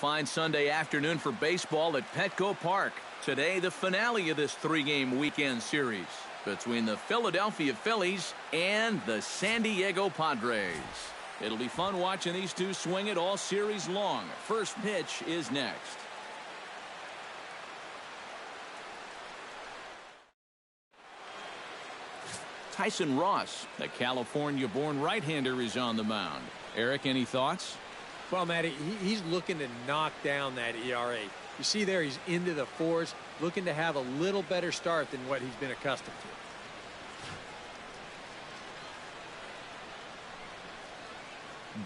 fine Sunday afternoon for baseball at Petco Park. Today, the finale of this three-game weekend series between the Philadelphia Phillies and the San Diego Padres. It'll be fun watching these two swing it all series long. First pitch is next. Tyson Ross, the California-born right-hander, is on the mound. Eric, any thoughts? Well, Matty, he's looking to knock down that ERA. You see there, he's into the fours, looking to have a little better start than what he's been accustomed to.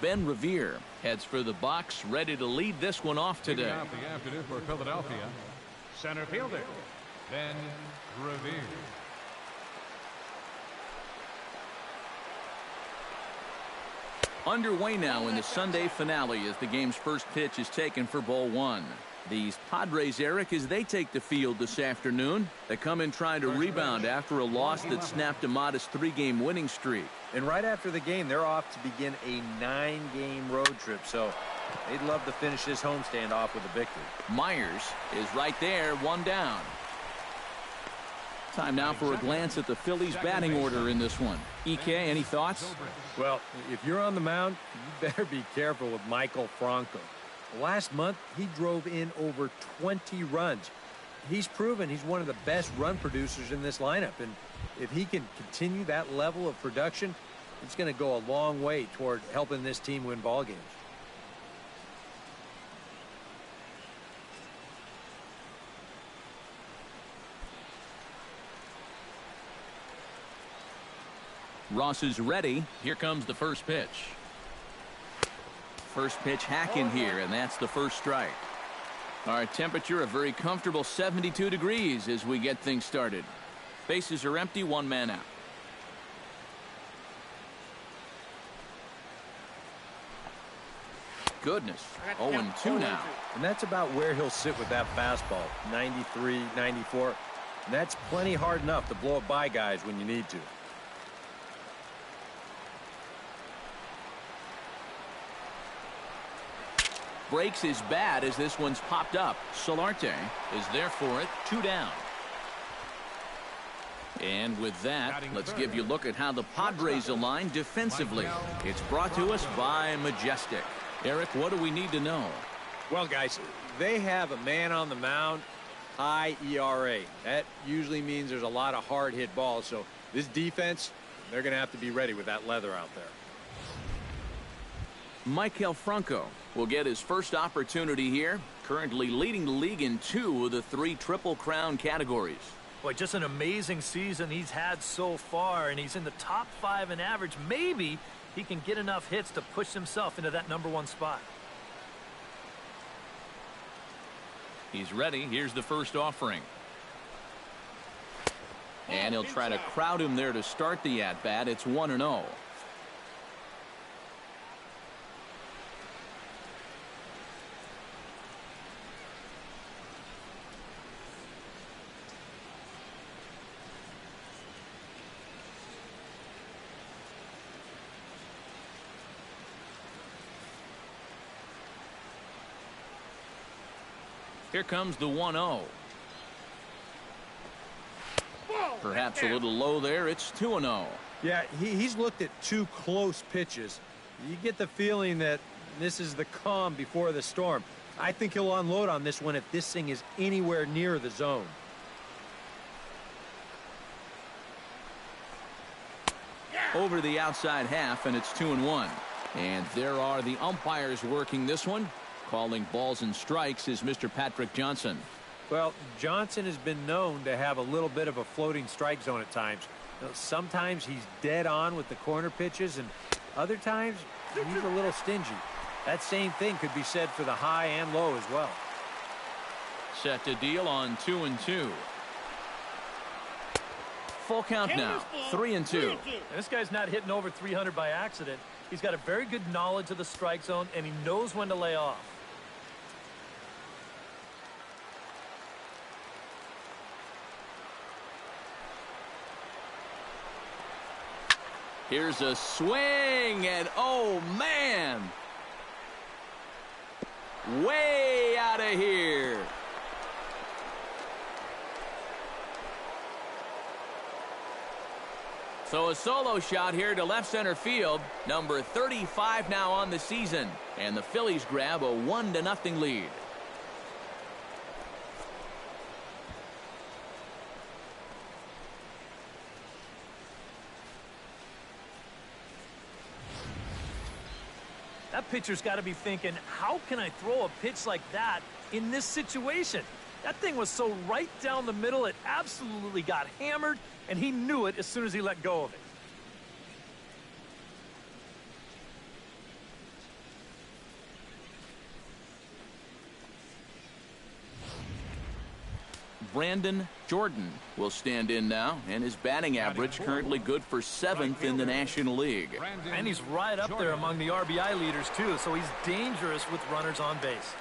Ben Revere heads for the box, ready to lead this one off today. Leading off the afternoon for Philadelphia, center fielder Ben Revere. Underway now in the Sunday finale as the game's first pitch is taken for ball one. These Padres, Eric, as they take the field this afternoon, they come in trying to rebound after a loss that snapped a modest three-game winning streak. And right after the game, they're off to begin a 9-game road trip, so they'd love to finish this homestand off with a victory. Myers is right there, one down. Time now for a glance at the Phillies batting order in this one. EK, any thoughts? Well, if you're on the mound, you better be careful with Michael Franco. Last month, he drove in over 20 runs. He's proven he's one of the best run producers in this lineup, and if he can continue that level of production, it's going to go a long way toward helping this team win ball games. Ross is ready. Here comes the first pitch. First pitch hack in here, and that's the first strike. Our temperature a very comfortable 72 degrees as we get things started. Bases are empty, one man out. Goodness, 0-2 now. And that's about where he'll sit with that fastball, 93, 94. And that's plenty hard enough to blow it by guys when you need to. Breaks his bat as this one's popped up. Solarte is there for it, 2 down. And with that, let's give you a look at how the Padres align defensively. It's brought to us by Majestic. Eric, what do we need to know? Well, guys, they have a man on the mound, high ERA. That usually means there's a lot of hard hit balls. So this defense, they're going to have to be ready with that leather out there. Michael Franco will get his first opportunity here, currently leading the league in 2 of the 3 Triple Crown categories. Boy, just an amazing season he's had so far, and he's in the top 5 in average. Maybe he can get enough hits to push himself into that #1 spot. He's ready. Here's the first offering. And he'll try to crowd him there to start the at-bat. It's 1-0. Here comes the 1-0. Perhaps a little low there. It's 2-0. Yeah, he's looked at 2 close pitches. You get the feeling that this is the calm before the storm. I think he'll unload on this one if this thing is anywhere near the zone. Over the outside half, and it's 2-1. And there are the umpires working this one. Calling balls and strikes is Mr. Patrick Johnson. Well, Johnson has been known to have a little bit of a floating strike zone at times. Sometimes he's dead on with the corner pitches, and other times he's a little stingy. That same thing could be said for the high and low as well. Set to deal on 2-2. Full count now, 3-2. And this guy's not hitting over 300 by accident. He's got a very good knowledge of the strike zone, and he knows when to lay off. Here's a swing, and oh man! way out of here. So a solo shot here to left center field. Number 35 now on the season. And the Phillies grab a 1-0 lead. That pitcher's got to be thinking, how can I throw a pitch like that in this situation? That thing was so right down the middle, it absolutely got hammered, and he knew it as soon as he let go of it. Brandon Jordan will stand in now, and his batting average currently good for 7th in the National League. And he's right up there among the RBI leaders, too, so he's dangerous with runners on base.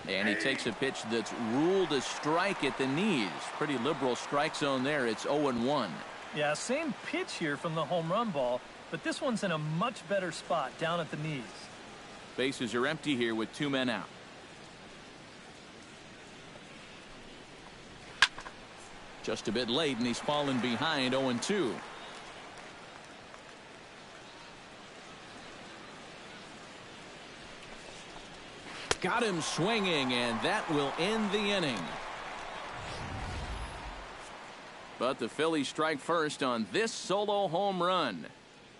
And he takes a pitch that's ruled a strike at the knees. Pretty liberal strike zone there. It's 0-1. Yeah, same pitch here from the home run ball, but this one's in a much better spot down at the knees. Bases are empty here with 2 men out. Just a bit late, and he's fallen behind 0-2. Got him swinging, and that will end the inning. But the Phillies strike first on this solo home run.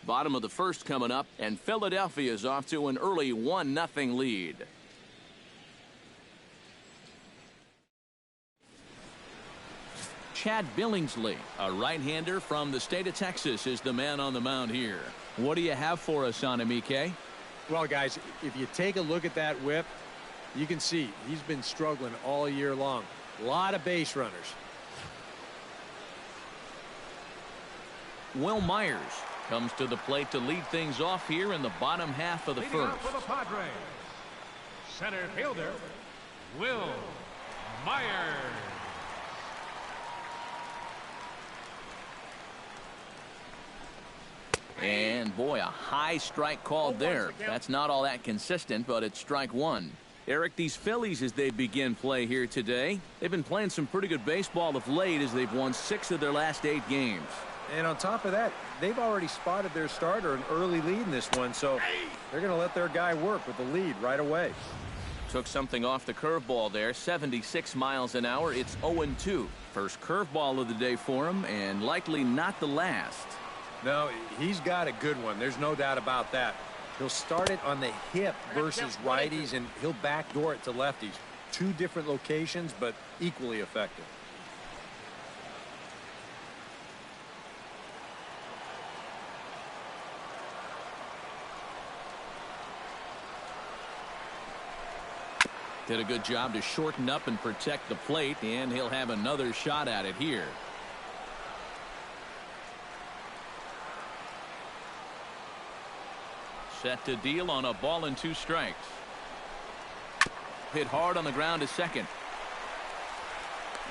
Bottom of the first coming up, and Philadelphia is off to an early 1-0 lead. Chad Billingsley, a right-hander from the state of Texas, is the man on the mound here. What do you have for us on him, EK? Well, guys, if you take a look at that whip, you can see he's been struggling all year long. A lot of base runners. Will Myers comes to the plate to lead things off here in the bottom half of the Leading first. off for the Padres, center fielder, Will Myers. And boy, a high strike called there. That's not all that consistent, but it's strike one. Eric, these Phillies, as they begin play here today, they've been playing some pretty good baseball of late as they've won 6 of their last 8 games. And on top of that, they've already spotted their starter an early lead in this one, so they're going to let their guy work with the lead right away. Took something off the curveball there, 76 miles an hour. It's 0-2. First curveball of the day for him, and likely not the last. No, he's got a good one. There's no doubt about that. He'll start it on the hip versus righties, and he'll backdoor it to lefties. 2 different locations, but equally effective. Did a good job to shorten up and protect the plate, and he'll have another shot at it here. Set to deal on a ball and 2 strikes. Hit hard on the ground to second.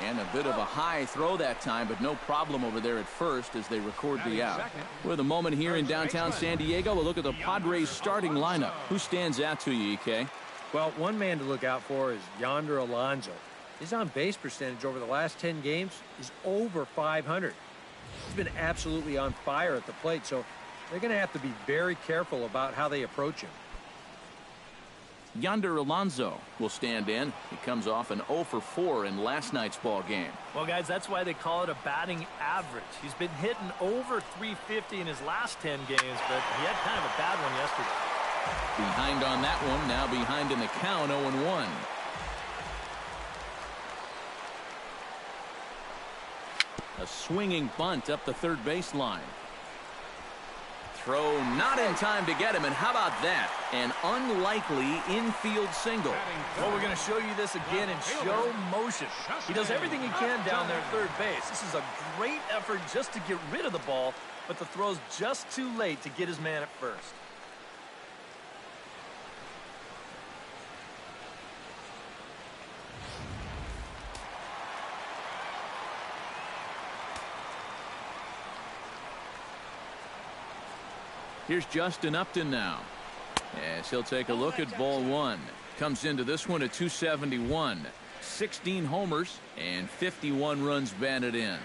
And a bit of a high throw that time, but no problem over there at first as they record the out. With a moment here in downtown San Diego, a look at the Padres starting lineup. Who stands out to you, EK? Well, one man to look out for is Yonder Alonso. His on-base percentage over the last 10 games is over 500. He's been absolutely on fire at the plate, so they're going to have to be very careful about how they approach him. Yonder Alonso will stand in. He comes off an 0 for 4 in last night's ball game. Well, guys, that's why they call it a batting average. He's been hitting over 350 in his last 10 games, but he had kind of a bad one yesterday. Behind on that one, now behind in the count, 0-1. A swinging bunt up the third baseline. Throw not in time to get him, and how about that? An unlikely infield single. Well, we're going to show you this again in show motion. He does everything he can down there at third base. This is a great effort just to get rid of the ball, but the throw's just too late to get his man at first. Here's Justin Upton now. As he'll take a look at ball one. Comes into this one at 271. 16 homers and 51 runs batted in.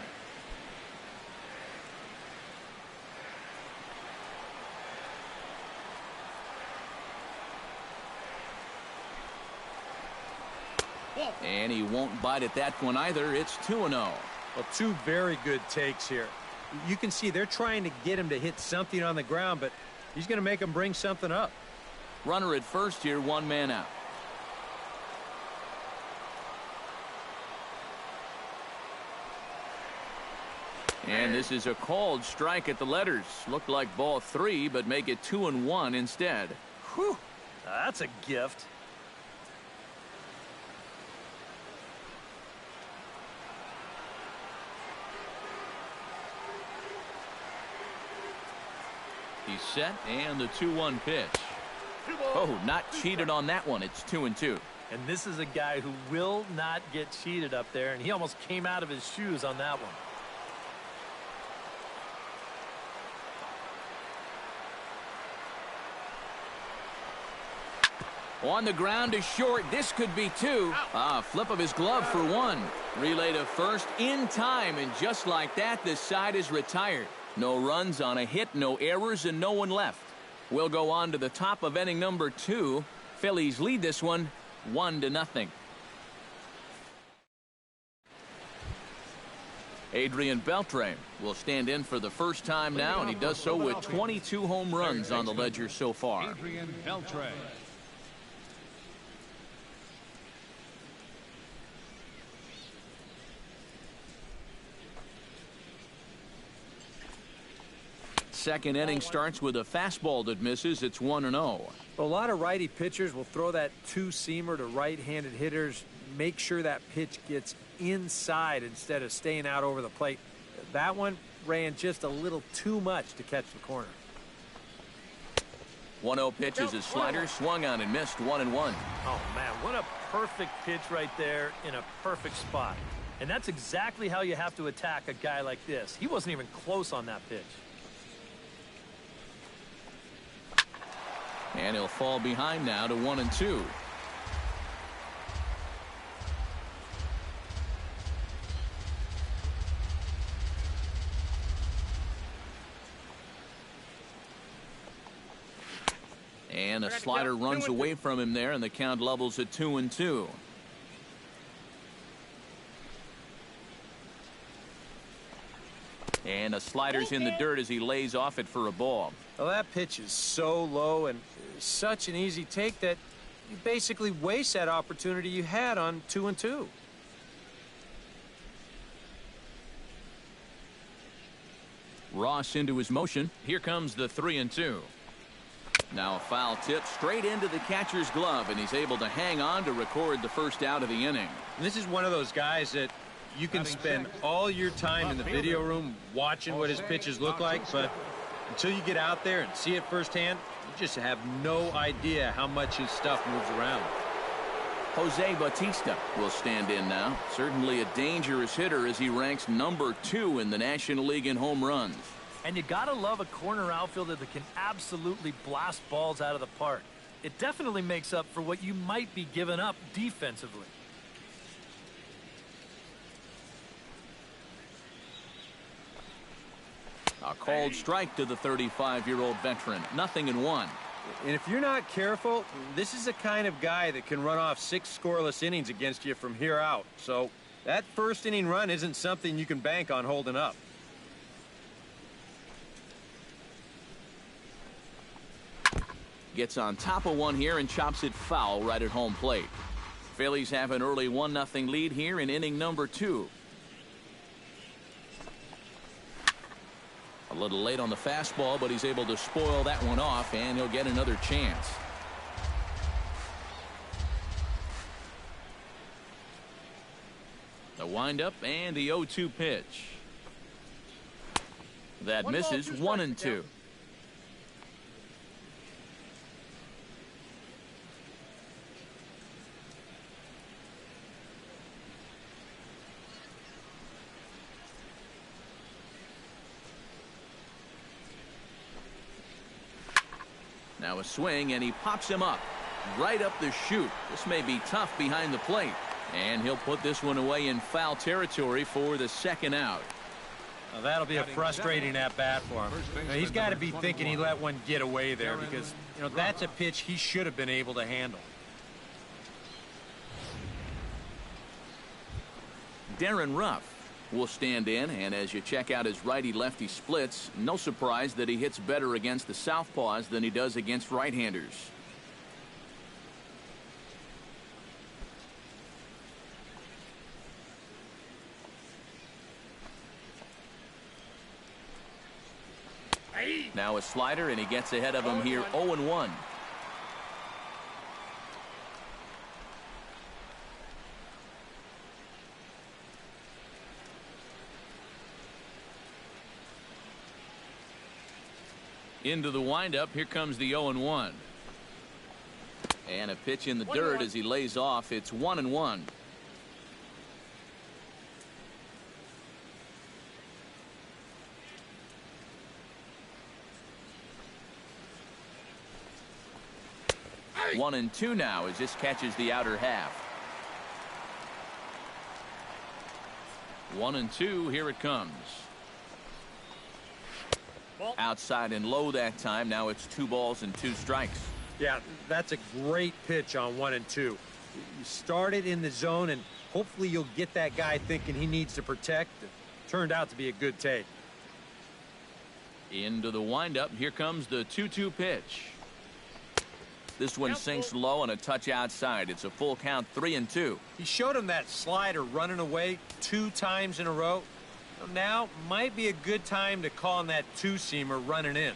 And he won't bite at that one either. It's 2-0. Well, two very good takes here. You can see they're trying to get him to hit something on the ground, but he's going to make him bring something up. Runner at first here, one man out. And this is a called strike at the letters. Looked like ball three, but make it 2-1 instead. Whew, that's a gift. He's set, and the 2-1 pitch. Oh, not cheated on that one. It's 2-2. And this is a guy who will not get cheated up there, and he almost came out of his shoes on that one. On the ground to short. This could be two. Flip of his glove for one. Relay to first in time, and just like that, this side is retired. No runs on a hit, no errors, and no one left. We'll go on to the top of inning number 2. Phillies lead this one 1-0. Adrian Beltre will stand in for the first time now, and he does so with 22 home runs on the ledger so far. Adrian Beltre. Second inning starts with a fastball that misses. It's 1-0. A lot of righty pitchers will throw that two-seamer to right-handed hitters. Make sure that pitch gets inside instead of staying out over the plate. That one ran just a little too much to catch the corner. 1-0 pitch is a slider, swung on and missed. 1-1. Oh, man, what a perfect pitch right there in a perfect spot. And that's exactly how you have to attack a guy like this. He wasn't even close on that pitch. And he'll fall behind now to 1-2. And a slider runs away from him there, and the count levels at 2-2. And a slider's in the dirt as he lays off it for a ball. Well, that pitch is so low and such an easy take that you basically waste that opportunity you had on 2-2. Ross into his motion. Here comes the 3-2. Now a foul tip straight into the catcher's glove, and he's able to hang on to record the first out of the inning. And this is one of those guys that you can spend all your time in the video room watching what his pitches look like, but until you get out there and see it firsthand, you just have no idea how much his stuff moves around. Jose Bautista will stand in now. Certainly a dangerous hitter as he ranks number 2 in the National League in home runs. And you gotta love a corner outfielder that can absolutely blast balls out of the park. It definitely makes up for what you might be giving up defensively. A called strike to the 35-year-old veteran. 0-1. And if you're not careful, this is the kind of guy that can run off 6 scoreless innings against you from here out. So that first inning run isn't something you can bank on holding up. Gets on top of one here and chops it foul right at home plate. Phillies have an early 1-0 lead here in inning number 2. A little late on the fastball, but he's able to spoil that one off, and he'll get another chance. The windup and the 0-2 pitch. That misses. 1-2. Now a swing, and he pops him up. Right up the chute. This may be tough behind the plate. And he'll put this one away in foul territory for the second out. Now that'll be a frustrating at-bat for him. Now, he's got to be thinking he let one get away there because, that's a pitch he should have been able to handle. Darren Ruff will stand in, and as you check out his righty-lefty splits, no surprise that he hits better against the southpaws than he does against right-handers. Now a slider, and he gets ahead of him here, 0-1. Into the windup, here comes the 0-1. And a pitch in the dirt as he lays off. It's 1-1. Hey. 1-2 now as this catches the outer half. 1-2, here it comes. Outside and low that time. Now it's 2 balls and 2 strikes. Yeah, that's a great pitch on 1-2. You start it in the zone, and hopefully you'll get that guy thinking he needs to protect. It turned out to be a good take. Into the windup. Here comes the 2-2 pitch. This one sinks low and a touch outside. It's a full count, 3-2. He showed him that slider running away 2 times in a row. Now might be a good time to call on that 2-seamer running in.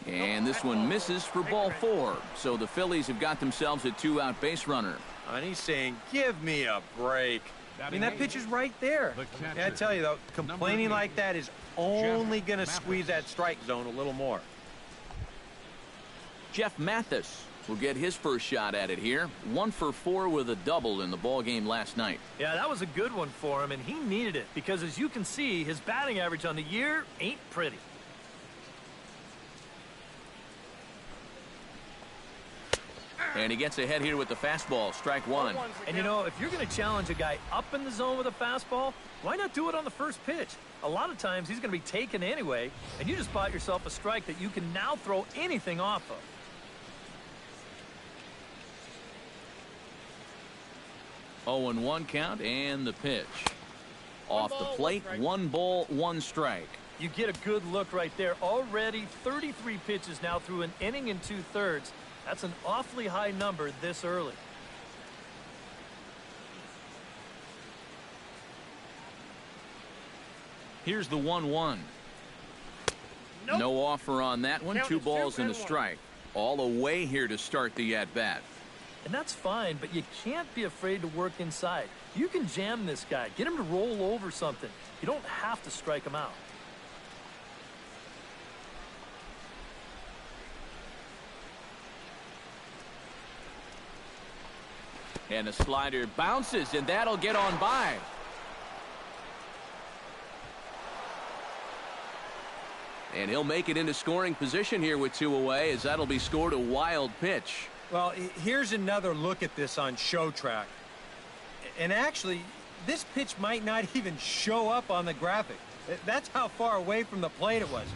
And this one misses for ball 4. So the Phillies have got themselves a 2-out base runner. And he's saying, give me a break. I mean, that pitch is right there. Yeah, I tell you, though, complaining like that is only going to squeeze that strike zone a little more. Jeff Mathis will get his first shot at it here. 1 for 4 with a double in the ball game last night. Yeah, that was a good one for him, and he needed it because, as you can see, his batting average on the year ain't pretty. And he gets ahead here with the fastball, strike 1. And if you're going to challenge a guy up in the zone with a fastball, why not do it on the first pitch? A lot of times he's going to be taken anyway, and you just bought yourself a strike that you can now throw anything off of. 0-1 count, and the pitch. Off the plate, 1 ball, 1 strike. You get a good look right there. Already 33 pitches now through an inning and 2/3. That's an awfully high number this early. Here's the 1-1. Nope. No offer on that one. 2 balls and a strike. All away here to start the at-bat. And that's fine, but you can't be afraid to work inside. You can jam this guy. Get him to roll over something. You don't have to strike him out. And a slider bounces, and that'll get on by. And he'll make it into scoring position here with 2 away, as that'll be scored a wild pitch. Well, here's another look at this on show track. And actually, this pitch might not even show up on the graphic. That's how far away from the plate it was.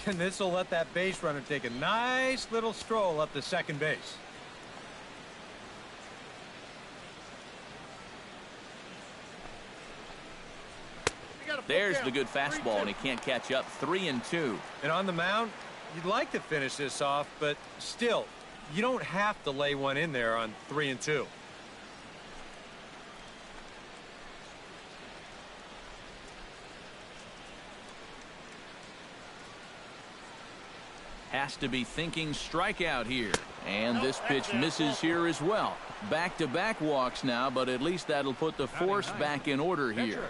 And this will let that base runner take a nice little stroll up to second base. There's the good fastball, and he can't catch up. 3-2. And on the mound, you'd like to finish this off, but still, you don't have to lay one in there on 3-2. Has to be thinking strikeout here. And this pitch misses here as well. Back-to-back walks now, but at least that'll put the force back in order here.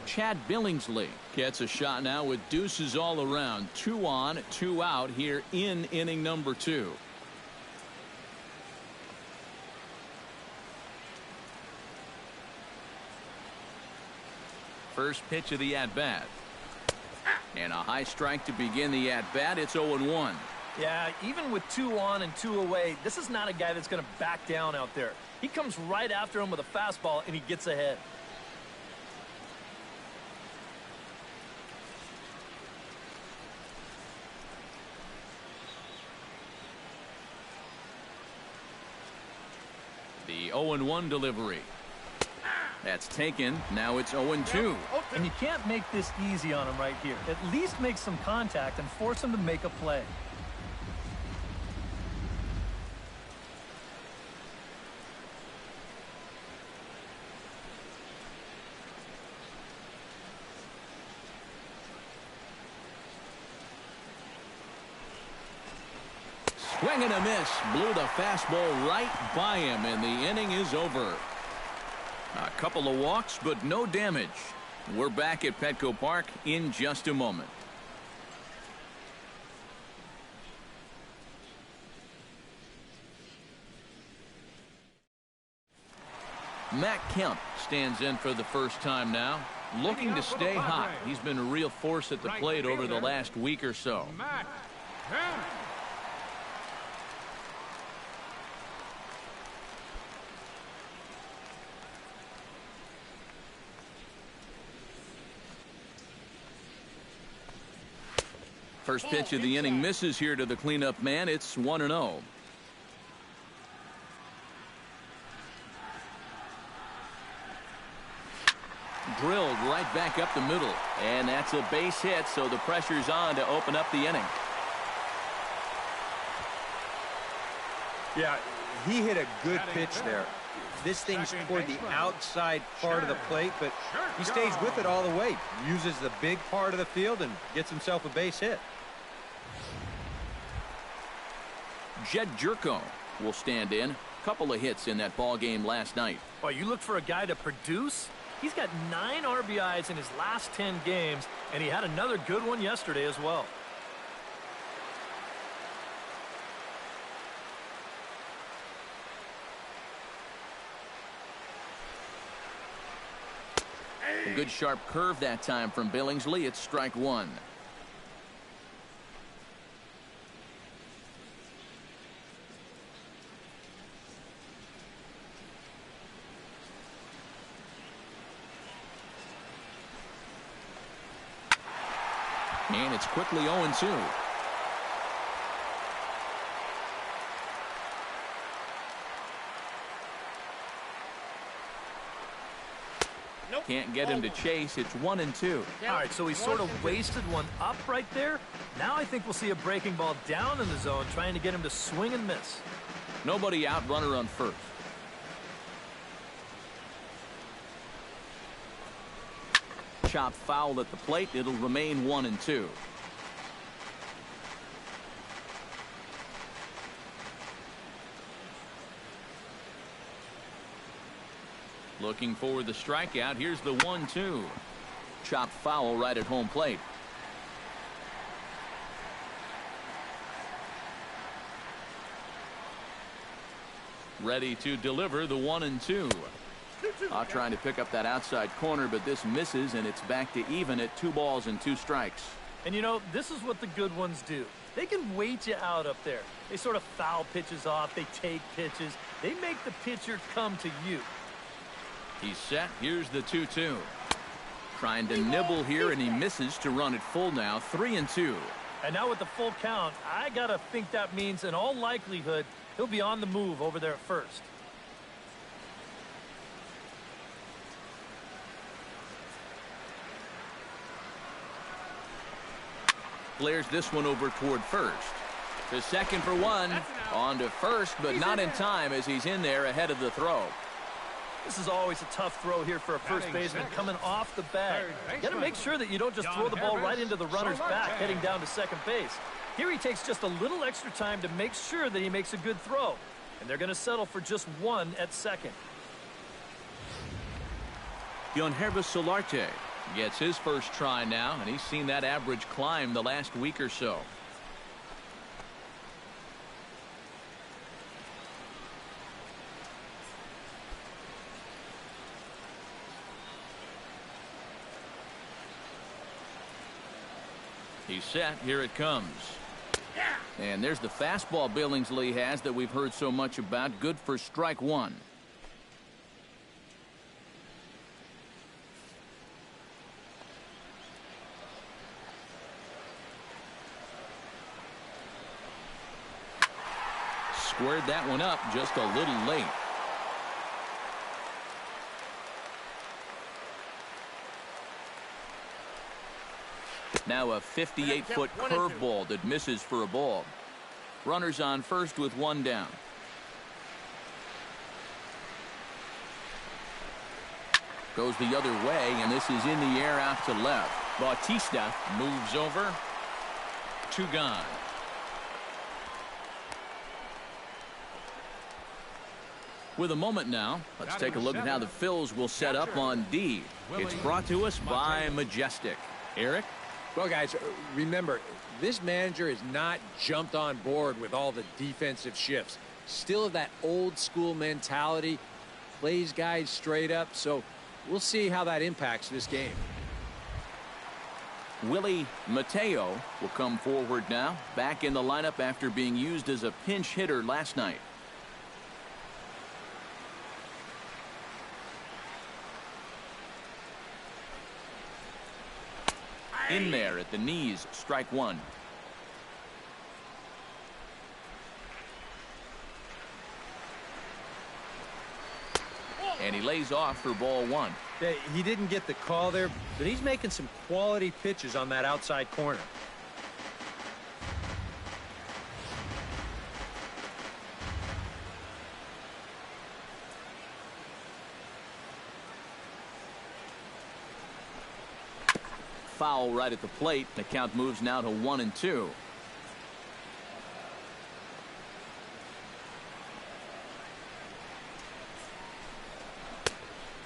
Chad Billingsley gets a shot now with deuces all around. 2 on, 2 out here in inning number 2. First pitch of the at-bat. And a high strike to begin the at-bat. It's 0-1. Yeah, even with 2 on and 2 away, this is not a guy that's going to back down out there. He comes right after him with a fastball, and he gets ahead. The 0-1 delivery. That's taken. Now it's 0-2. And you can't make this easy on him right here. At least make some contact and force him to make a play. Swing and a miss. Blew the fastball right by him, and the inning is over. A couple of walks, but no damage. We're back at Petco Park in just a moment. Matt Kemp stands in for the first time now, looking to stay hot. He's been a real force at the plate over the last week or so. Matt Kemp. First pitch of the inning misses here to the cleanup man. It's 1-0. Drilled right back up the middle. And that's a base hit, so the pressure's on to open up the inning. Yeah, he hit a good pitch there. This thing's toward the outside part of the plate, but he stays with it all the way. Uses the big part of the field and gets himself a base hit. Jed Jerko will stand in. Couple of hits in that ball game last night. Well, you look for a guy to produce. He's got 9 RBIs in his last 10 games, and he had another good one yesterday as well. A good sharp curve that time from Billingsley. It's strike 1. And it's quickly 0-2. Can't get him to chase. It's 1-2. All right, so he sort of wasted one up right there. Now I think we'll see a breaking ball down in the zone, trying to get him to swing and miss. Nobody out, runner on first. Chop foul at the plate. It'll remain 1-2. Looking for the strikeout. Here's the 1-2. Chop foul right at home plate. Ready to deliver the 1-2. Trying to pick up that outside corner, but this misses, and it's back to even at 2 balls and 2 strikes. And you know, this is what the good ones do. They can wait you out up there. They sort of foul pitches off. They take pitches. They make the pitcher come to you. He's set. Here's the 2-2. Trying to nibble here, and he misses to run it full now. 3-2. And now with the full count, I got to think that means in all likelihood he'll be on the move over there at first. Flares this one over toward first. To second for 1. On to first, but not in time as he's in there ahead of the throw. This is always a tough throw here for a first baseman coming off the bag. You got to make sure that you don't just throw the ball right into the runner's back heading down to second base. Here he takes just a little extra time to make sure that he makes a good throw. And they're going to settle for just 1 at second. Yonhervis Solarte gets his first try now, and he's seen that average climb the last week or so. He's set. Here it comes. And there's the fastball Billingsley has that we've heard so much about. Good for strike one. Squared that one up just a little late. Now a 58-foot curveball that misses for a ball. Runners on first with one down. Goes the other way, and this is in the air out to left. Bautista moves over. 2 gone. With a moment now, let's take a look at how the Phils will set up on D. It's brought to us by Majestic. Eric? Well, guys, remember, this manager has not jumped on board with all the defensive shifts. Still that old school mentality, plays guys straight up, so we'll see how that impacts this game. Willie Mateo will come forward now, back in the lineup after being used as a pinch hitter last night. In there at the knees, strike one. And he lays off for ball one. He didn't get the call there, but he's making some quality pitches on that outside corner. Foul right at the plate. The count moves now to 1-2.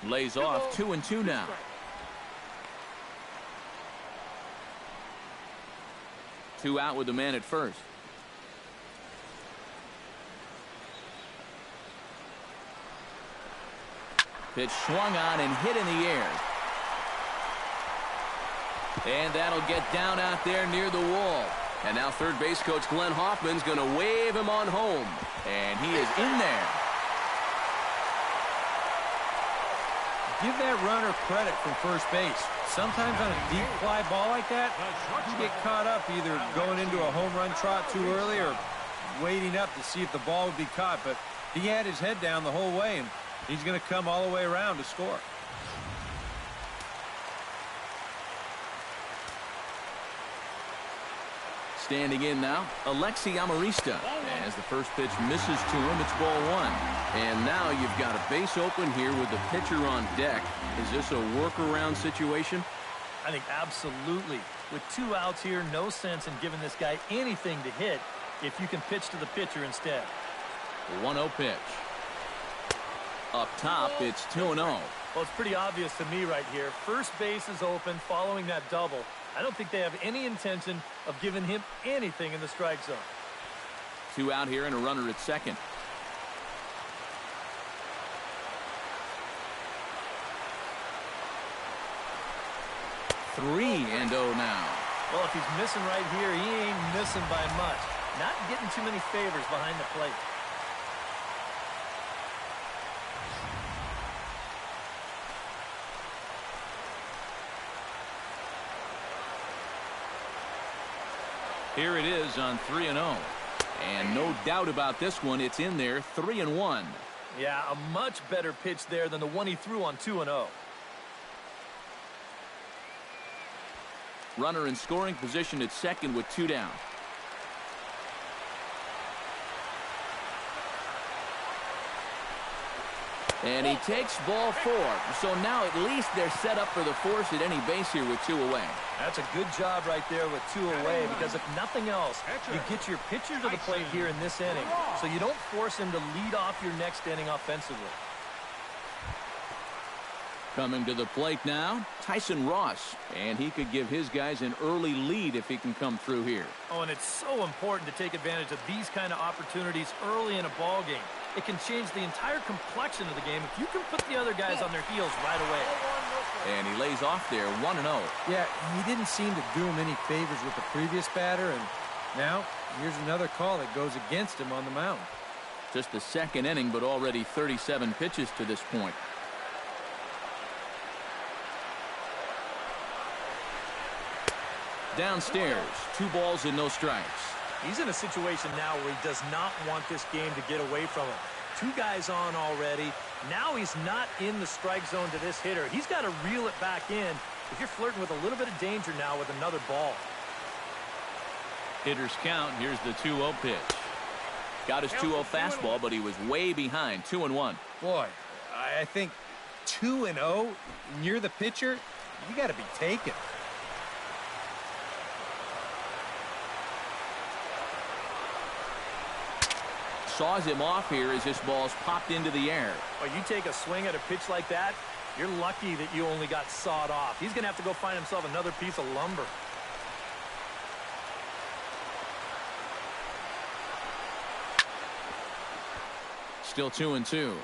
Lays off 2-2 now. Two out with the man at first. Pitch swung on and hit in the air. And that'll get down out there near the wall. And now third base coach Glenn Hoffman's going to wave him on home. And he is in there. Give that runner credit from first base. Sometimes on a deep fly ball like that, you get caught up either going into a home run trot too early or waiting up to see if the ball would be caught. But he had his head down the whole way, and he's going to come all the way around to score. Standing in now, Alexi Amarista. As the first pitch misses to him, it's ball one. And now you've got a base open here with the pitcher on deck. Is this a workaround situation? I think absolutely. With 2 outs here, no sense in giving this guy anything to hit if you can pitch to the pitcher instead. 1-0 pitch. Up top, it's 2-0. Well, it's pretty obvious to me right here. First base is open following that double. I don't think they have any intention of giving him anything in the strike zone. 2 out here and a runner at second. Three and 0 now. Well, if he's missing right here, he ain't missing by much. Not getting too many favors behind the plate. Here it is on 3-0. And no doubt about this one, it's in there, 3-1. Yeah, a much better pitch there than the one he threw on 2-0. Runner in scoring position at second with 2 down. And he takes ball 4. So now at least they're set up for the force at any base here with 2 away. That's a good job right there with 2 away, because if nothing else, you get your pitcher to the plate here in this inning, so you don't force him to lead off your next inning offensively. Coming to the plate now, Tyson Ross. And he could give his guys an early lead if he can come through here. Oh, and it's so important to take advantage of these kind of opportunities early in a ball game. It can change the entire complexion of the game if you can put the other guys on their heels right away. And he lays off there 1-0. Yeah, he didn't seem to do him any favors with the previous batter, and now here's another call that goes against him on the mound. Just the second inning, but already 37 pitches to this point. Downstairs, 2 balls and no strikes. He's in a situation now where he does not want this game to get away from him. 2 guys on already. Now he's not in the strike zone to this hitter. He's got to reel it back in if you're flirting with a little bit of danger now with another ball. Hitters count. Here's the 2-0 pitch. Got his 2-0 fastball, but he was way behind. 2-1. Boy, I think 2-0, and you're the pitcher, you got to be taken. Saws him off here as this ball's popped into the air. Well, you take a swing at a pitch like that, you're lucky that you only got sawed off. He's going to have to go find himself another piece of lumber. Still 2-2.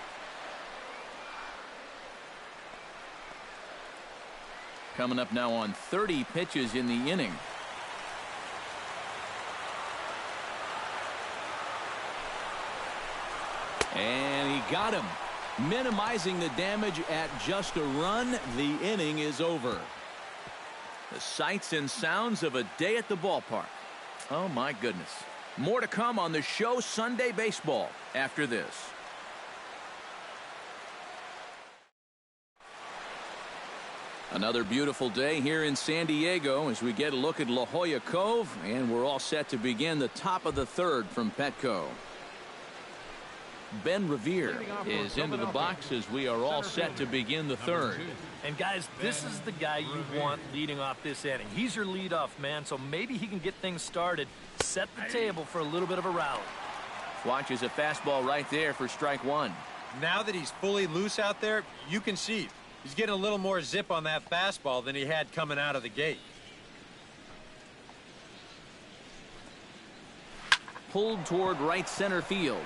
Coming up now on 30 pitches in the inning. And he got him. Minimizing the damage at just a run. The inning is over. The sights and sounds of a day at the ballpark. Oh, my goodness. More to come on the show Sunday Baseball after this. Another beautiful day here in San Diego as we get a look at La Jolla Cove, and we're all set to begin the top of the third from Petco. Ben Revere is into the box as we are all set to begin the third. And guys, this is the guy you want leading off this inning. He's your leadoff man, so maybe he can get things started, set the table for a little bit of a rally. Watches a fastball right there for strike 1. Now that he's fully loose out there, you can see he's getting a little more zip on that fastball than he had coming out of the gate. Pulled toward right center field.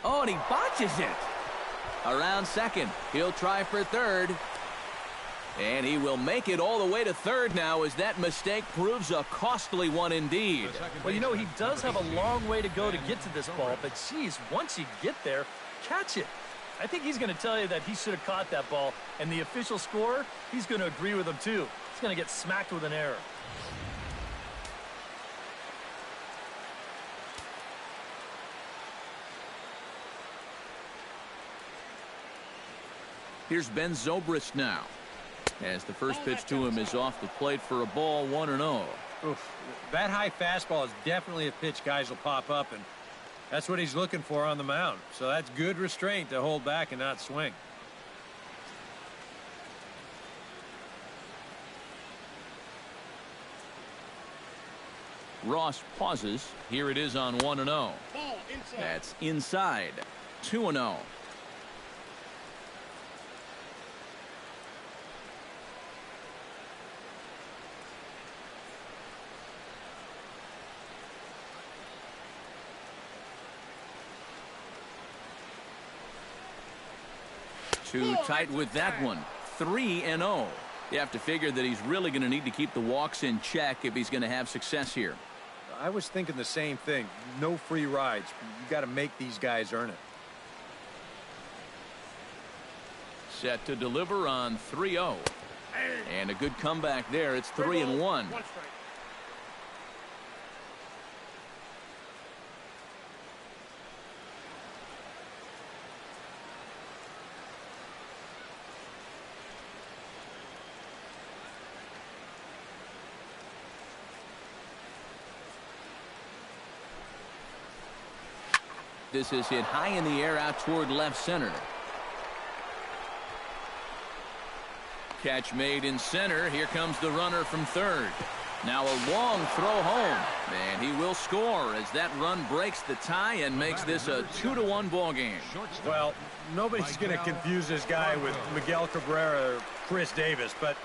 Oh, and he botches it. Around second. He'll try for third. And he will make it all the way to third now as that mistake proves a costly one indeed. Well, you know, he does have a long way to go to get to this ball, but geez, once you get there, catch it. I think he's going to tell you that he should have caught that ball, and the official scorer, he's going to agree with him too. He's going to get smacked with an error. Here's Ben Zobrist now, as the first pitch to him is off the plate for a ball, 1-0. Oof, that high fastball is definitely a pitch guys will pop up, and that's what he's looking for on the mound. So that's good restraint to hold back and not swing. Ross pauses. Here it is on 1-0. That's inside. 2-0. Too tight with that one. 3-0. You have to figure that he's really going to need to keep the walks in check if he's going to have success here. I was thinking the same thing. No free rides. You got to make these guys earn it. Set to deliver on 3-0. And a good comeback there. It's 3-1. This is hit high in the air out toward left center. Catch made in center. Here comes the runner from third. Now a long throw home. And he will score as that run breaks the tie and makes this a 2-1 ball game. Well, nobody's going to confuse this guy with Miguel Cabrera or Chris Davis, but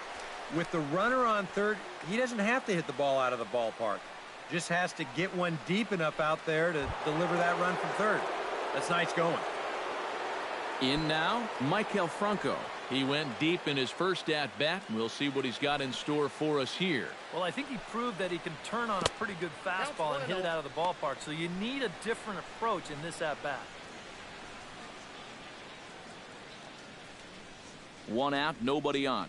with the runner on third, he doesn't have to hit the ball out of the ballpark. Just has to get one deep enough out there to deliver that run from third. That's nice going. In now, Michael Franco. He went deep in his first at-bat. We'll see what he's got in store for us here. Well, I think he proved that he can turn on a pretty good fastball and hit it out of the ballpark, so you need a different approach in this at-bat. 1 out, nobody on.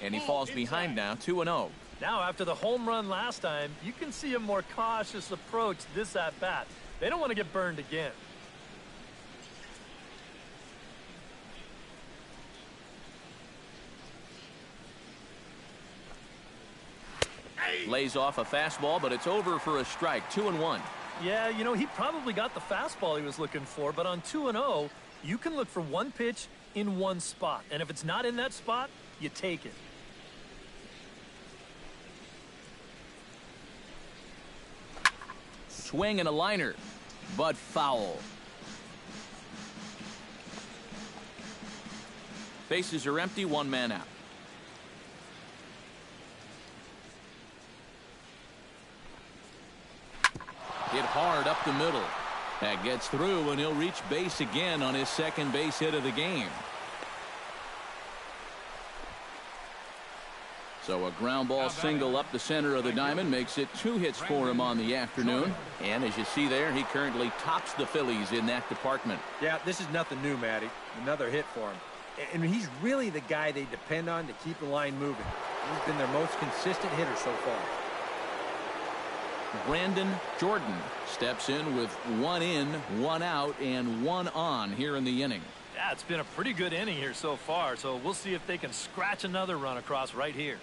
And he falls behind now, 2-0. Now, after the home run last time, you can see a more cautious approach this at-bat. They don't want to get burned again. Lays off a fastball, but it's over for a strike, 2-1. Yeah, you know, he probably got the fastball he was looking for, but on 2-0, you can look for one pitch in one spot. And if it's not in that spot, you take it. Swing and a liner, but foul. Bases are empty, 1 man out. Hit hard up the middle. That gets through, and he'll reach base again on his second base hit of the game. So a ground ball single up the center of the diamond makes it 2 hits for him on the afternoon. And as you see there, he currently tops the Phillies in that department. Yeah, this is nothing new, Matty. Another hit for him. And he's really the guy they depend on to keep the line moving. He's been their most consistent hitter so far. Brandon Jordan steps in with 1 in, 1 out, and 1 on here in the inning. Yeah, it's been a pretty good inning here so far, so we'll see if they can scratch another run across right here.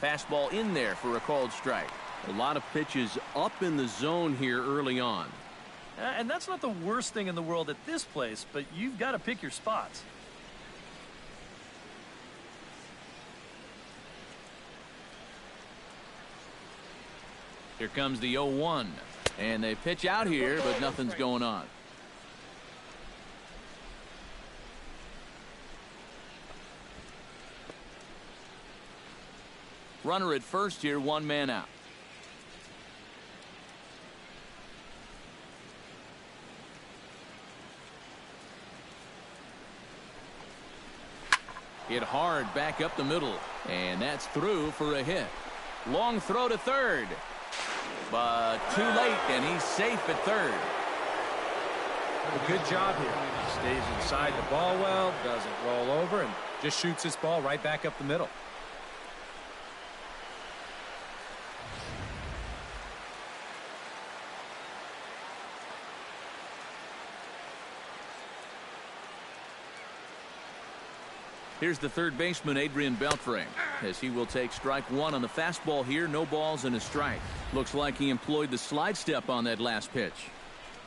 Fastball in there for a called strike. A lot of pitches up in the zone here early on. And that's not the worst thing in the world at this place, but you've got to pick your spots. Here comes the 0-1. And they pitch out here, but nothing's going on. Runner at first here, 1 man out. Hit hard back up the middle, and that's through for a hit. Long throw to third, but too late, and he's safe at third. A good job here. He stays inside the ball well, doesn't roll over, and just shoots this ball right back up the middle. Here's the third baseman, Adrian Beltre, as he will take strike 1 on the fastball here. No balls and a strike. Looks like he employed the slide step on that last pitch.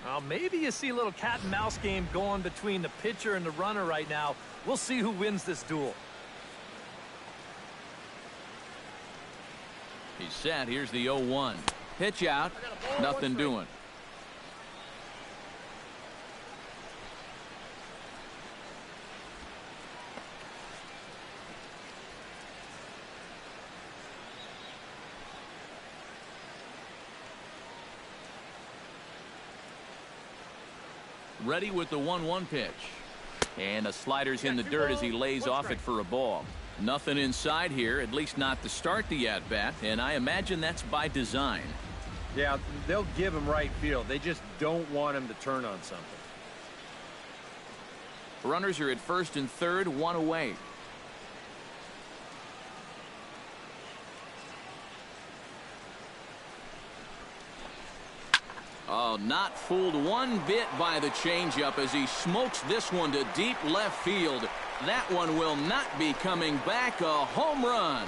Well, maybe you see a little cat and mouse game going between the pitcher and the runner right now. We'll see who wins this duel. He's set. Here's the 0-1. Pitch out. Nothing doing. Ready with the 1-1 pitch. And the slider's in the dirt as he lays off it for a ball. Nothing inside here, at least not to start the at-bat, and I imagine that's by design. Yeah, they'll give him right field. They just don't want him to turn on something. Runners are at first and third, 1 away. Oh, not fooled one bit by the changeup as he smokes this one to deep left field. That one will not be coming back. A home run.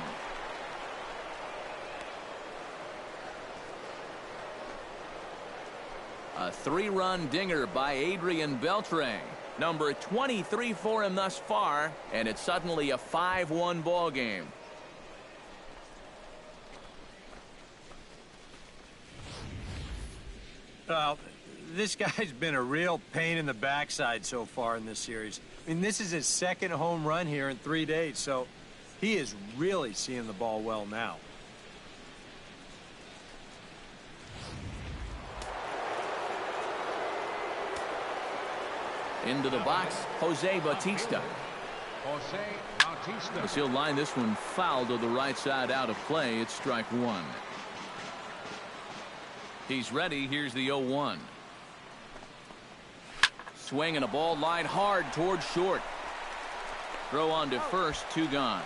A 3-run dinger by Adrian Beltre. Number 23 for him thus far, and it's suddenly a 5-1 ball game. Well, this guy's been a real pain in the backside so far in this series. I mean, this is his second home run here in 3 days, so he is really seeing the ball well now. Into the box, Jose Bautista. Jose Bautista. As he'll line this one foul to the right side out of play. It's strike one. He's ready. Here's the 0-1. Swing and a ball line hard towards short. Throw on to first, 2 gone.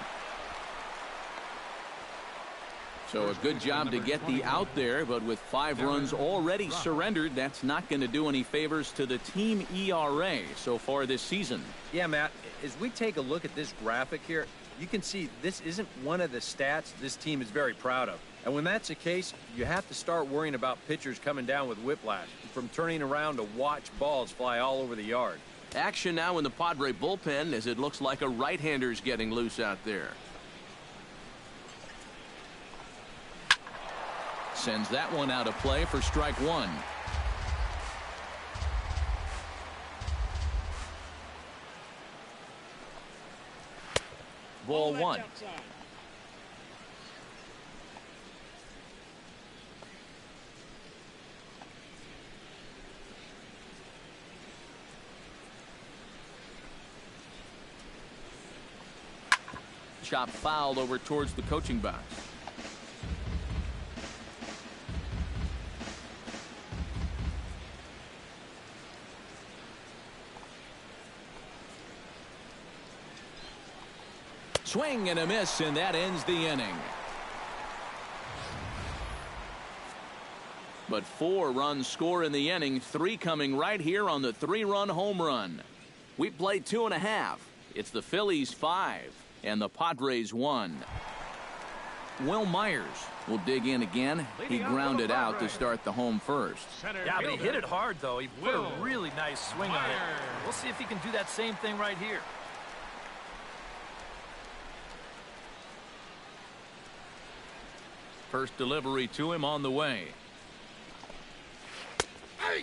So a good job to get the out there, but with 5 runs already surrendered, that's not going to do any favors to the team ERA so far this season. Yeah, Matt, as we take a look at this graphic here, you can see this isn't one of the stats this team is very proud of. And when that's the case, you have to start worrying about pitchers coming down with whiplash from turning around to watch balls fly all over the yard. Action now in the Padre bullpen as it looks like a right-hander's getting loose out there. Sends that one out of play for strike one. Ball one. Chop fouled over towards the coaching box. Swing and a miss, and that ends the inning. But 4 runs score in the inning, 3 coming right here on the 3-run home run. We played 2.5. It's the Phillies 5 and the Padres 1. Will Myers will dig in again. He grounded out to start the home first. Yeah, but he hit it hard, though. He put a really nice swing on it. We'll see if he can do that same thing right here. First delivery to him on the way.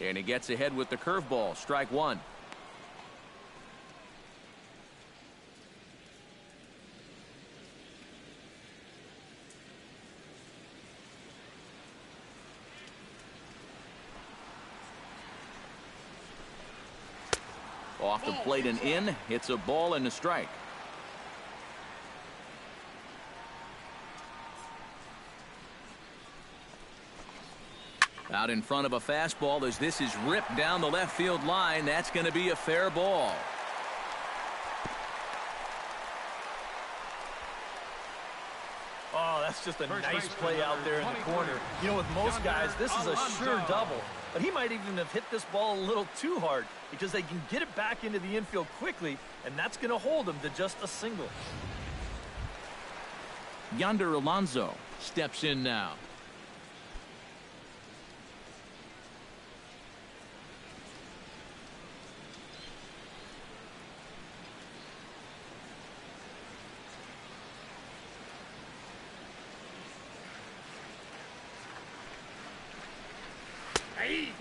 And he gets ahead with the curveball. Strike one. Off the plate and in. Hits a ball and a strike. Out in front of a fastball as this is ripped down the left field line. That's going to be a fair ball. Oh, that's just a nice play out there in the corner. You know, with most guys, this is a sure double. But he might even have hit this ball a little too hard because they can get it back into the infield quickly, and that's going to hold him to just a single. Yonder Alonso steps in now.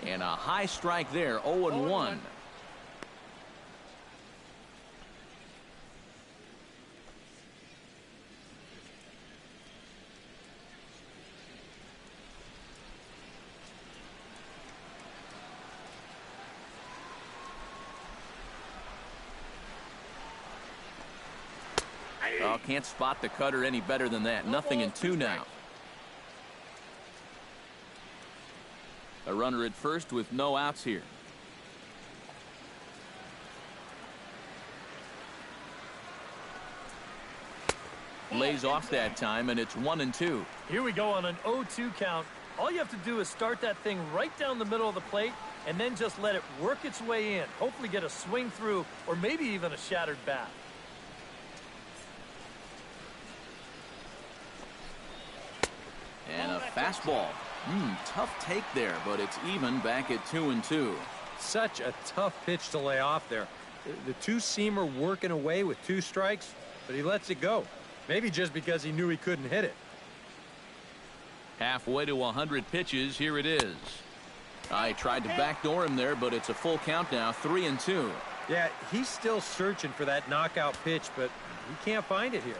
And a high strike there, 0-1. Oh, can't spot the cutter any better than that. Nothing in 2 now. A runner at first with no outs here. Lays off that time, and it's 1-2. Here we go on an 0-2 count. All you have to do is start that thing right down the middle of the plate and then just let it work its way in. Hopefully get a swing through or maybe even a shattered bat. And a fastball. Tough take there, but it's even back at 2-2. Such a tough pitch to lay off there. The two-seamer working away with 2 strikes, but he lets it go. Maybe just because he knew he couldn't hit it. Halfway to 100 pitches, here it is. I tried to backdoor him there, but it's a full count now, 3-2. Yeah, he's still searching for that knockout pitch, but he can't find it here.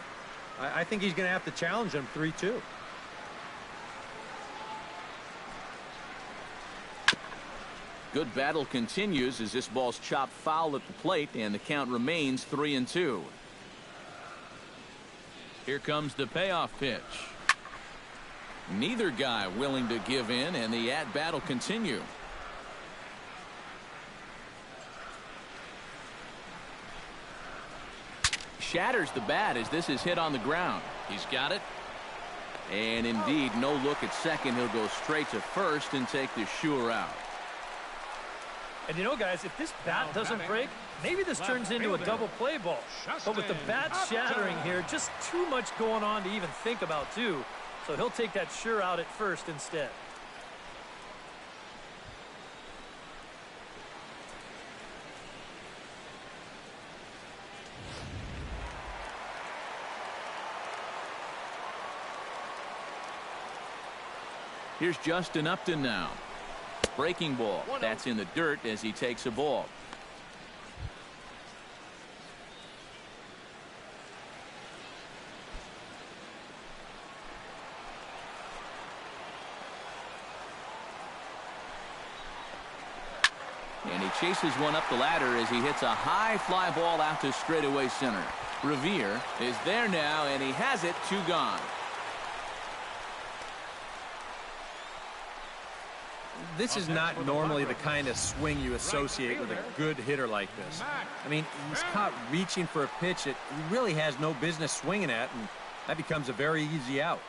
I think he's going to have to challenge him 3-2. Good battle continues as this ball's chopped foul at the plate, and the count remains 3-2. Here comes the payoff pitch. Neither guy willing to give in, and the at-bat will continue. Shatters the bat as this is hit on the ground. He's got it. And indeed, no look at second. He'll go straight to first and take the sure out. And you know, guys, if this bat doesn't break, maybe this turns into a double play ball. But with the bat shattering here, just too much going on to even think about, too. So he'll take that sure out at first instead. Here's Justin Upton now. Breaking ball. That's in the dirt as he takes a ball. And he chases one up the ladder as he hits a high fly ball out to straightaway center. Revere is there now, and he has it. 2 gone. This is not normally the kind of swing you associate with a good hitter like this. I mean, he's caught reaching for a pitch that he really has no business swinging at, and that becomes a very easy out.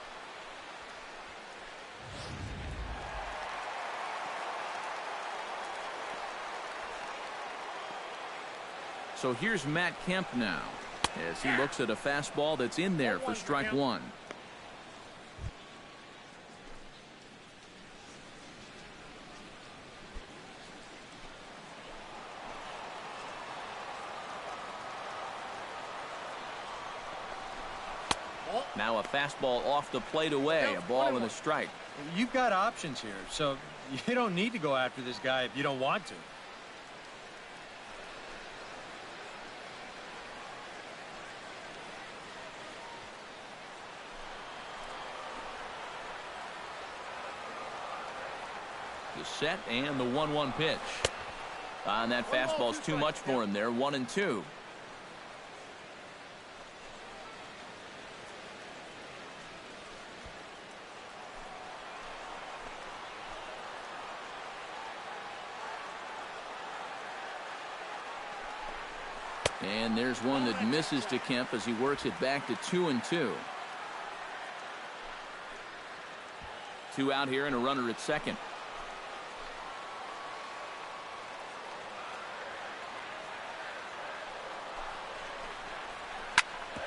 So here's Matt Kemp now as he looks at a fastball that's in there for strike 1. Now a fastball off the plate away, a ball and a strike. You've got options here, so you don't need to go after this guy if you don't want to. The set and the 1-1 pitch. And that fastball's too much for him there. 1-2. And there's one that misses to Kemp as he works it back to 2-2. 2 out here and a runner at second.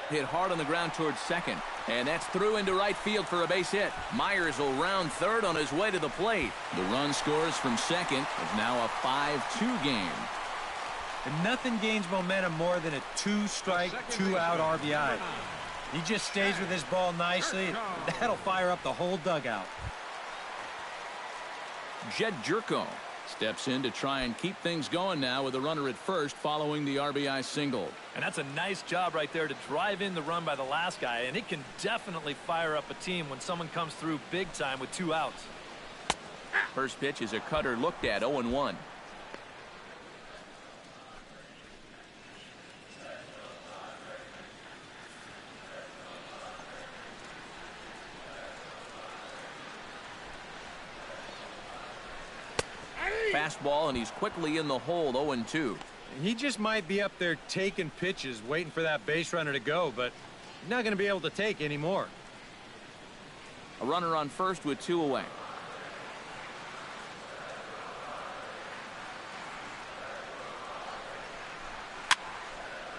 Hit hard on the ground towards second, and that's through into right field for a base hit. Myers will round third on his way to the plate. The run scores from second. It's now a 5-2 game. And nothing gains momentum more than a 2-strike, 2-out RBI. He just stays with his ball nicely, and that'll fire up the whole dugout. Jed Jerko steps in to try and keep things going now with a runner at first following the RBI single. And that's a nice job right there to drive in the run by the last guy, and it can definitely fire up a team when someone comes through big time with 2 outs. First pitch is a cutter looked at. 0-1. Fastball, and he's quickly in the hole. 0-2. He just might be up there taking pitches, waiting for that base runner to go, but he's not going to be able to take anymore. A runner on first with 2 away.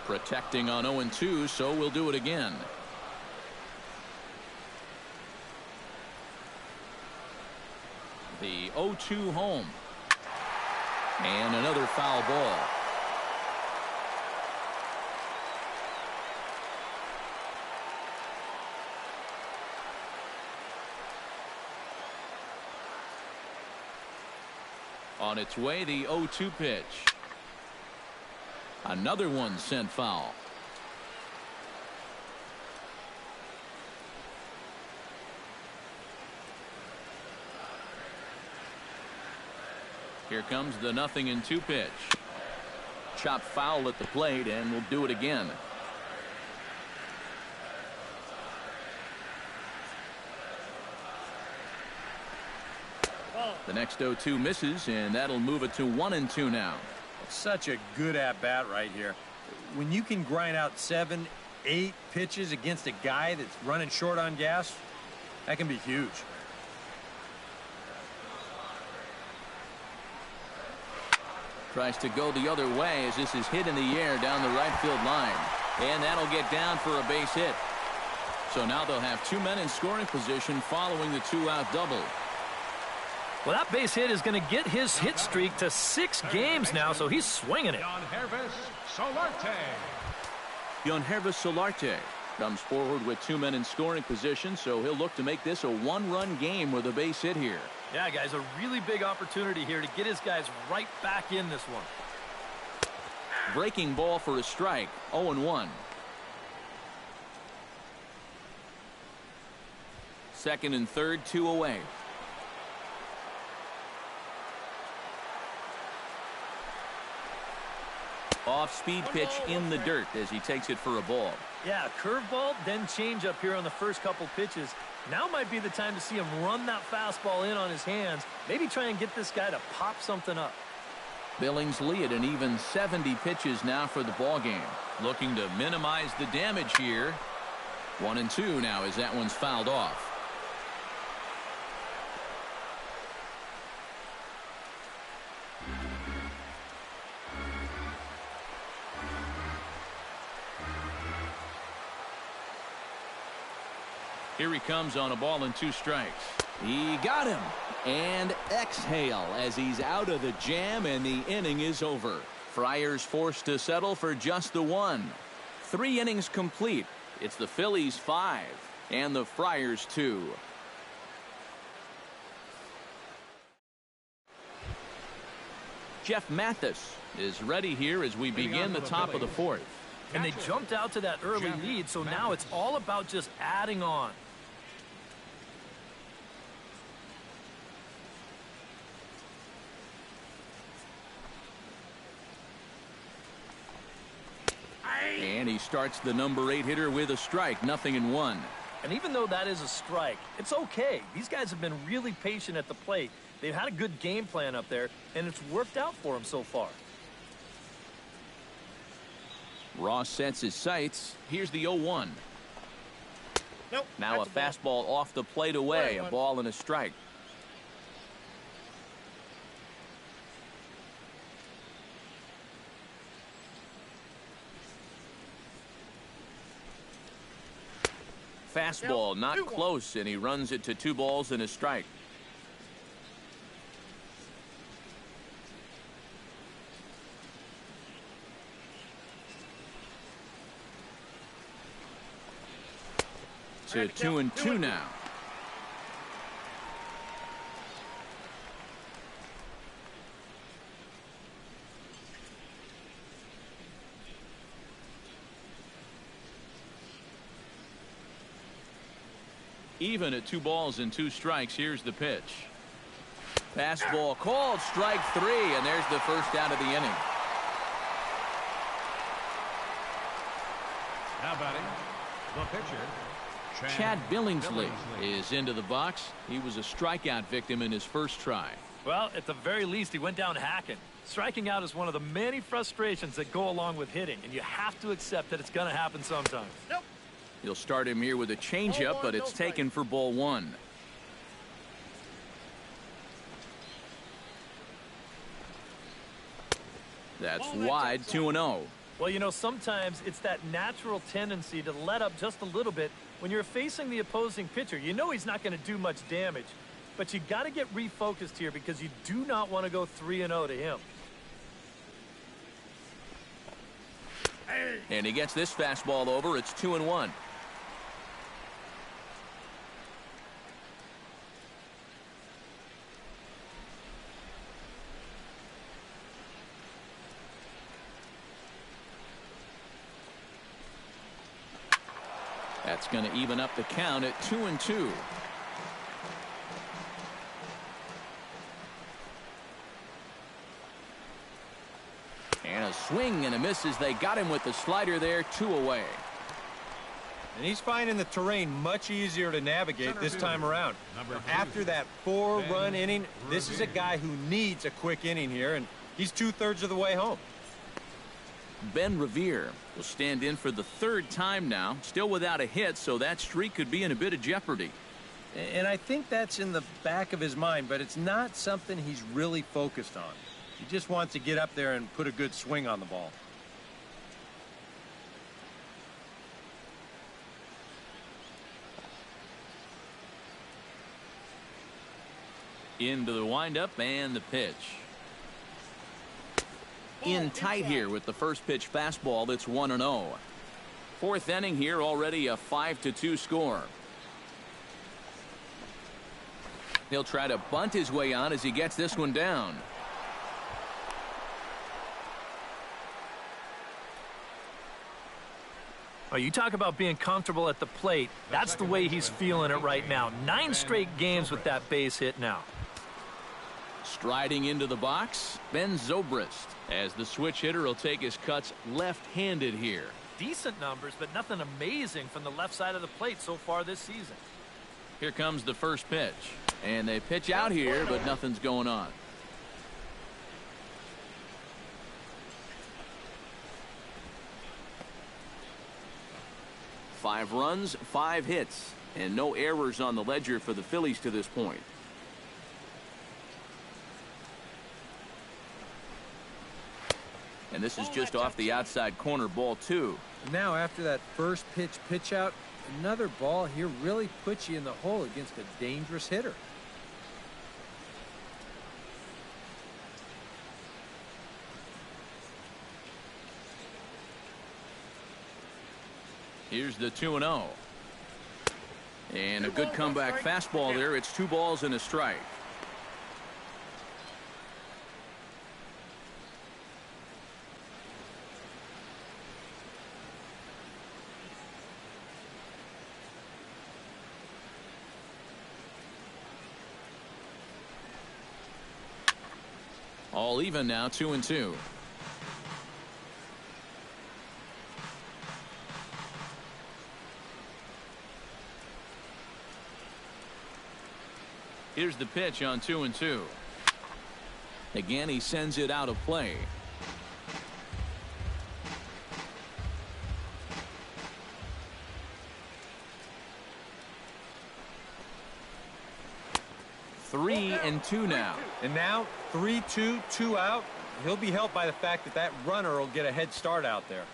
Protecting on 0-2, so we'll do it again. The 0-2 home. And another foul ball. On its way, the 0-2 pitch. Another one sent foul. Here comes the 0-2 pitch. Chop foul at the plate, and we'll do it again. The next 0-2 misses, and that'll move it to 1-2 now. Such a good at-bat right here. When you can grind out 7, 8 pitches against a guy that's running short on gas, that can be huge. Tries to go the other way as this is hit in the air down the right field line. And that'll get down for a base hit. So now they'll have 2 men in scoring position following the 2-out double. Well, that base hit is going to get his hit streak to 6 games now, so he's swinging it. Yangervis Solarte comes forward with 2 men in scoring position, so he'll look to make this a 1-run game with a base hit here. Yeah, guys, a really big opportunity here to get his guys right back in this one. Breaking ball for a strike, 0-1. Second and third, 2 away. Off-speed pitch in the dirt as he takes it for a ball. Yeah, curveball, then change up here on the first couple pitches. Now might be the time to see him run that fastball in on his hands. Maybe try and get this guy to pop something up. Billingsley at an even 70 pitches now for the ball game. Looking to minimize the damage here. 1-2 now as that one's fouled off. Here he comes on a ball and 2 strikes. He got him. And exhale as he's out of the jam and the inning is over. Friars forced to settle for just the 1. 3 innings complete. It's the Phillies 5 and the Friars 2. Jeff Mathis is ready here as we begin the top of the 4th. And they jumped out to that early lead, so now it's all about just adding on. And he starts the number 8 hitter with a strike, 0-1. And even though that is a strike, it's okay. These guys have been really patient at the plate. They've had a good game plan up there, and it's worked out for them so far. Ross sets his sights. Here's the 0-1. Nope, now a fastball off the plate away, a ball and a strike. Fastball not close, and he runs it to 2 balls and a strike. To 2-2 now. Even at 2 balls and 2 strikes. Here's the pitch. Fastball called, strike 3, and there's the first out of the inning. Now batting, the pitcher, Chad Billingsley is into the box. He was a strikeout victim in his first try. Well, at the very least, he went down hacking. Striking out is one of the many frustrations that go along with hitting, and you have to accept that it's going to happen sometimes. Nope. You'll start him here with a changeup, but it's taken for ball 1. That's wide, 2-0. Well, you know, sometimes it's that natural tendency to let up just a little bit when you're facing the opposing pitcher. You know he's not going to do much damage, but you got to get refocused here because you do not want to go 3-0 to him. And he gets this fastball over. It's 2-1. That's going to even up the count at 2-2. swing and a miss as they got him with the slider there, 2 away. And he's finding the terrain much easier to navigate this time around. After that 4-run inning, this is a guy who needs a quick inning here, and he's 2/3 of the way home. Ben Revere will stand in for the 3rd time now, still without a hit, so that streak could be in a bit of jeopardy. And I think that's in the back of his mind, but it's not something he's really focused on. He just wants to get up there and put a good swing on the ball. Into the windup and the pitch. In tight here with the first pitch fastball. That's 1-0. 4th inning here, already a 5-2 score. He'll try to bunt his way on as he gets this one down. Oh, you talk about being comfortable at the plate. That's the way he's feeling it right now. 9 straight games with that base hit now. Striding into the box, Ben Zobrist, as the switch hitter will take his cuts left-handed here. Decent numbers, but nothing amazing from the left side of the plate so far this season. Here comes the first pitch. And they pitch out here, but nothing's going on. Five runs, 5 hits, and no errors on the ledger for the Phillies to this point. And this is just off the outside corner, ball 2. Now, after that first pitch out, another ball here really puts you in the hole against a dangerous hitter. Here's the 2-0. And a good comeback fastball there. It's 2 balls and a strike. All even now, 2-2. Here's the pitch on 2-2. Again, he sends it out of play. Three and two now. And now 3-2, 2 out. He'll be helped by the fact that that runner will get a head start out there.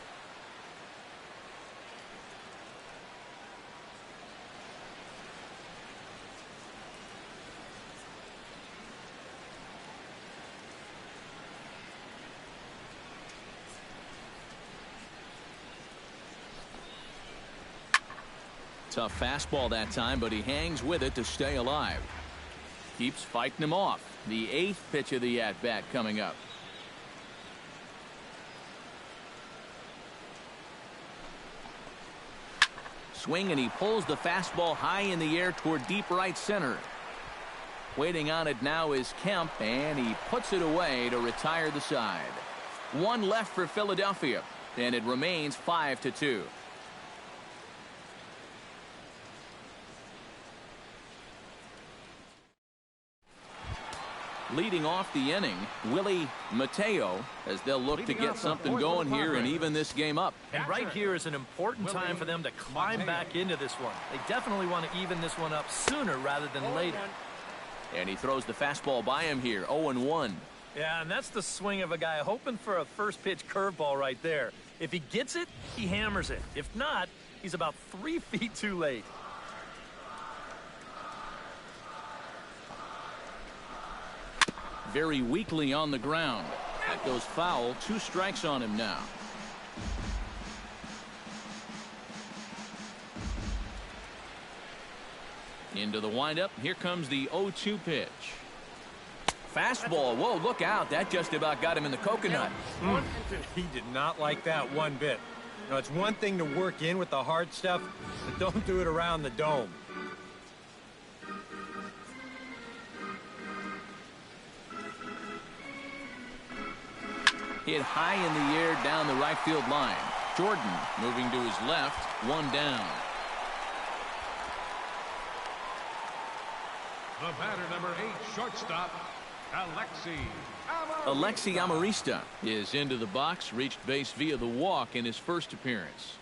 Tough fastball that time, but he hangs with it to stay alive. Keeps fighting him off. The 8th pitch of the at-bat coming up. Swing, and he pulls the fastball high in the air toward deep right center. Waiting on it now is Kemp, and he puts it away to retire the side. 1 left for Philadelphia, and it remains 5-2. Leading off the inning, Willie Mateo, as they'll look to get something going here and even this game up. And right here is an important time for them to climb back into this one. They definitely want to even this one up sooner rather than later. And he throws the fastball by him here, 0-1. Yeah, and that's the swing of a guy hoping for a first pitch curveball right there. If he gets it, he hammers it. If not, he's about 3 feet too late. Very weakly on the ground. That goes foul. 2 strikes on him now. Into the windup. Here comes the 0-2 pitch. Fastball. Whoa, look out. That just about got him in the coconut. He did not like that one bit. You know, it's one thing to work in with the hard stuff, but don't do it around the dome. Hit high in the air down the right field line. Jordan moving to his left, one down. The batter, number 8, shortstop, Alexi Amarista is into the box, reached base via the walk in his first appearance.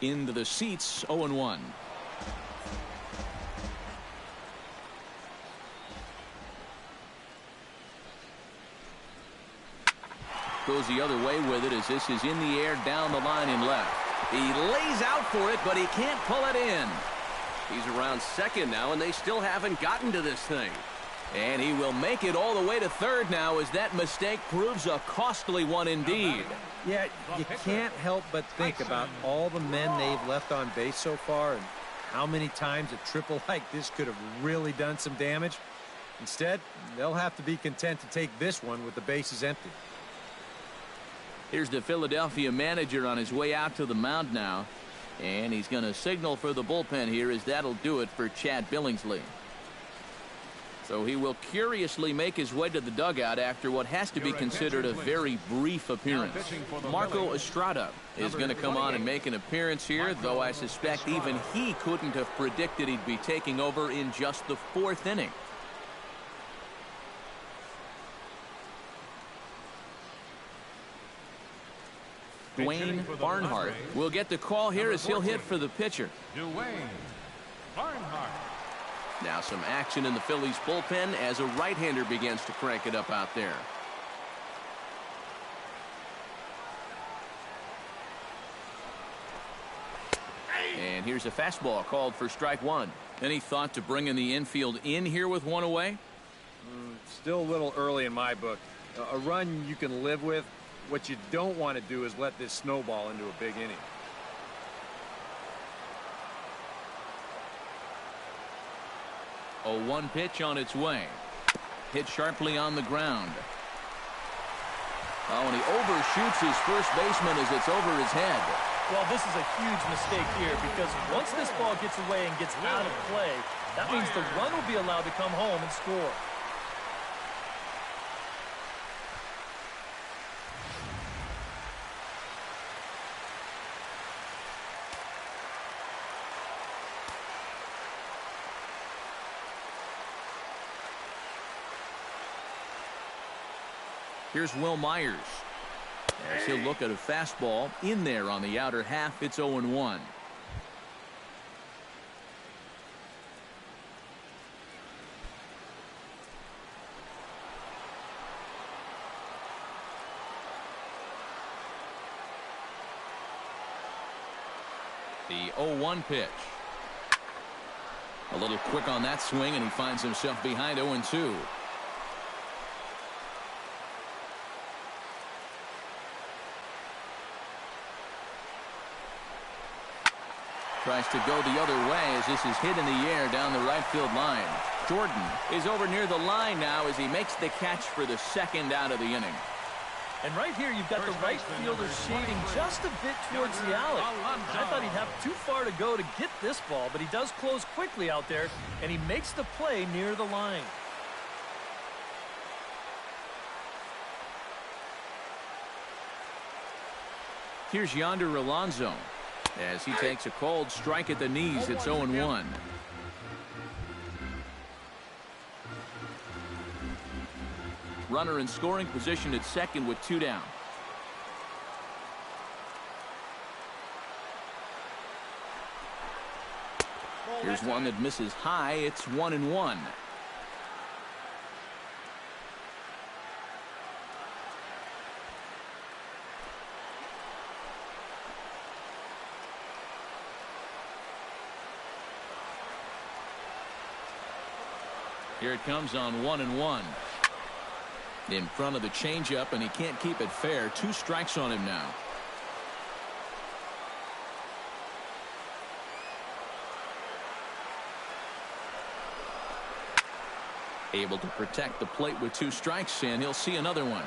Into the seats, 0-1. Goes the other way with it as this is in the air down the line and left. He lays out for it, but he can't pull it in. He's around second now, and they still haven't gotten to this thing. And he will make it all the way to third now as that mistake proves a costly one indeed. Yeah, you can't help but think about all the men they've left on base so far and how many times a triple like this could have really done some damage. Instead, they'll have to be content to take this one with the bases empty. Here's the Philadelphia manager on his way out to the mound now. And he's going to signal for the bullpen here as that'll do it for Chad Billingsley. So he will curiously make his way to the dugout after what has to be considered a very brief appearance. Marco Estrada is going to come on and make an appearance here, though I suspect even he couldn't have predicted he'd be taking over in just the 4th inning. Dwayne Barnhart will get the call here as he'll hit for the pitcher. Dwayne Barnhart. Now some action in the Phillies bullpen as a right-hander begins to crank it up out there. And here's a fastball called for strike one. Any thought to bringing the infield in here with one away? Still a little early in my book. A run you can live with. What you don't want to do is let this snowball into a big inning. A 1 pitch on its way. Hit sharply on the ground. Oh, and he overshoots his first baseman as it's over his head. Well, this is a huge mistake here because once this ball gets away and gets out of play, that means the run will be allowed to come home and score. Here's Will Myers. As he'll look at a fastball in there on the outer half. It's 0-1. The 0-1 pitch. A little quick on that swing, and he finds himself behind 0-2. Tries to go the other way as this is hit in the air down the right field line. Jordan is over near the line now as he makes the catch for the second out of the inning. And right here, you've got the right fielder shading just a bit towards the alley. I thought he'd have too far to go to get this ball, but he does close quickly out there, and he makes the play near the line. Here's Yonder Alonso. As he takes a cold strike at the knees, it's 0-1. Runner in scoring position at second with 2 down. Here's one that misses high. It's 1-1. Here it comes on 1-1. In front of the changeup, and he can't keep it fair. 2 strikes on him now. Able to protect the plate with 2 strikes, and he'll see another one.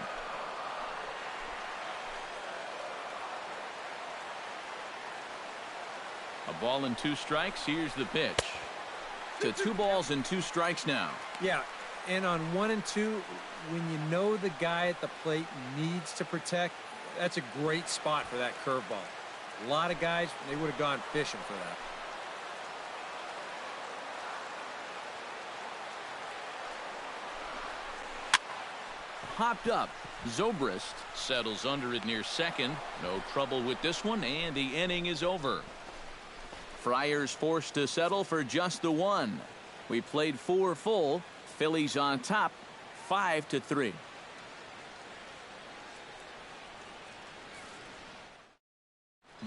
A ball and 2 strikes. Here's the pitch. To 2 balls and 2 strikes now. Yeah, and on 1 and 2, when you know the guy at the plate needs to protect, that's a great spot for that curveball. A lot of guys, they would have gone fishing for that. Hopped up. Zobrist settles under it near second. No trouble with this one, and the inning is over. Friars forced to settle for just the 1. We played 4 full. Phillies on top, 5-3.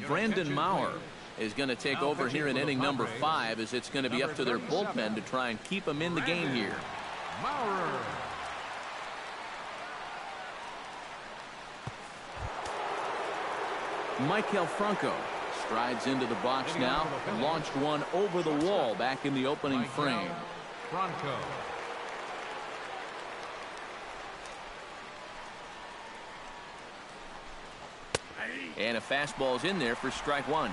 Brandon Maurer is going to take over here in inning number 5, as it's going to be up to their bullpen to try and keep them in the game here. Maurer. Michael Franco strides into the box now, launched one over the wall back in the opening frame. Franco. And a fastball's in there for strike 1.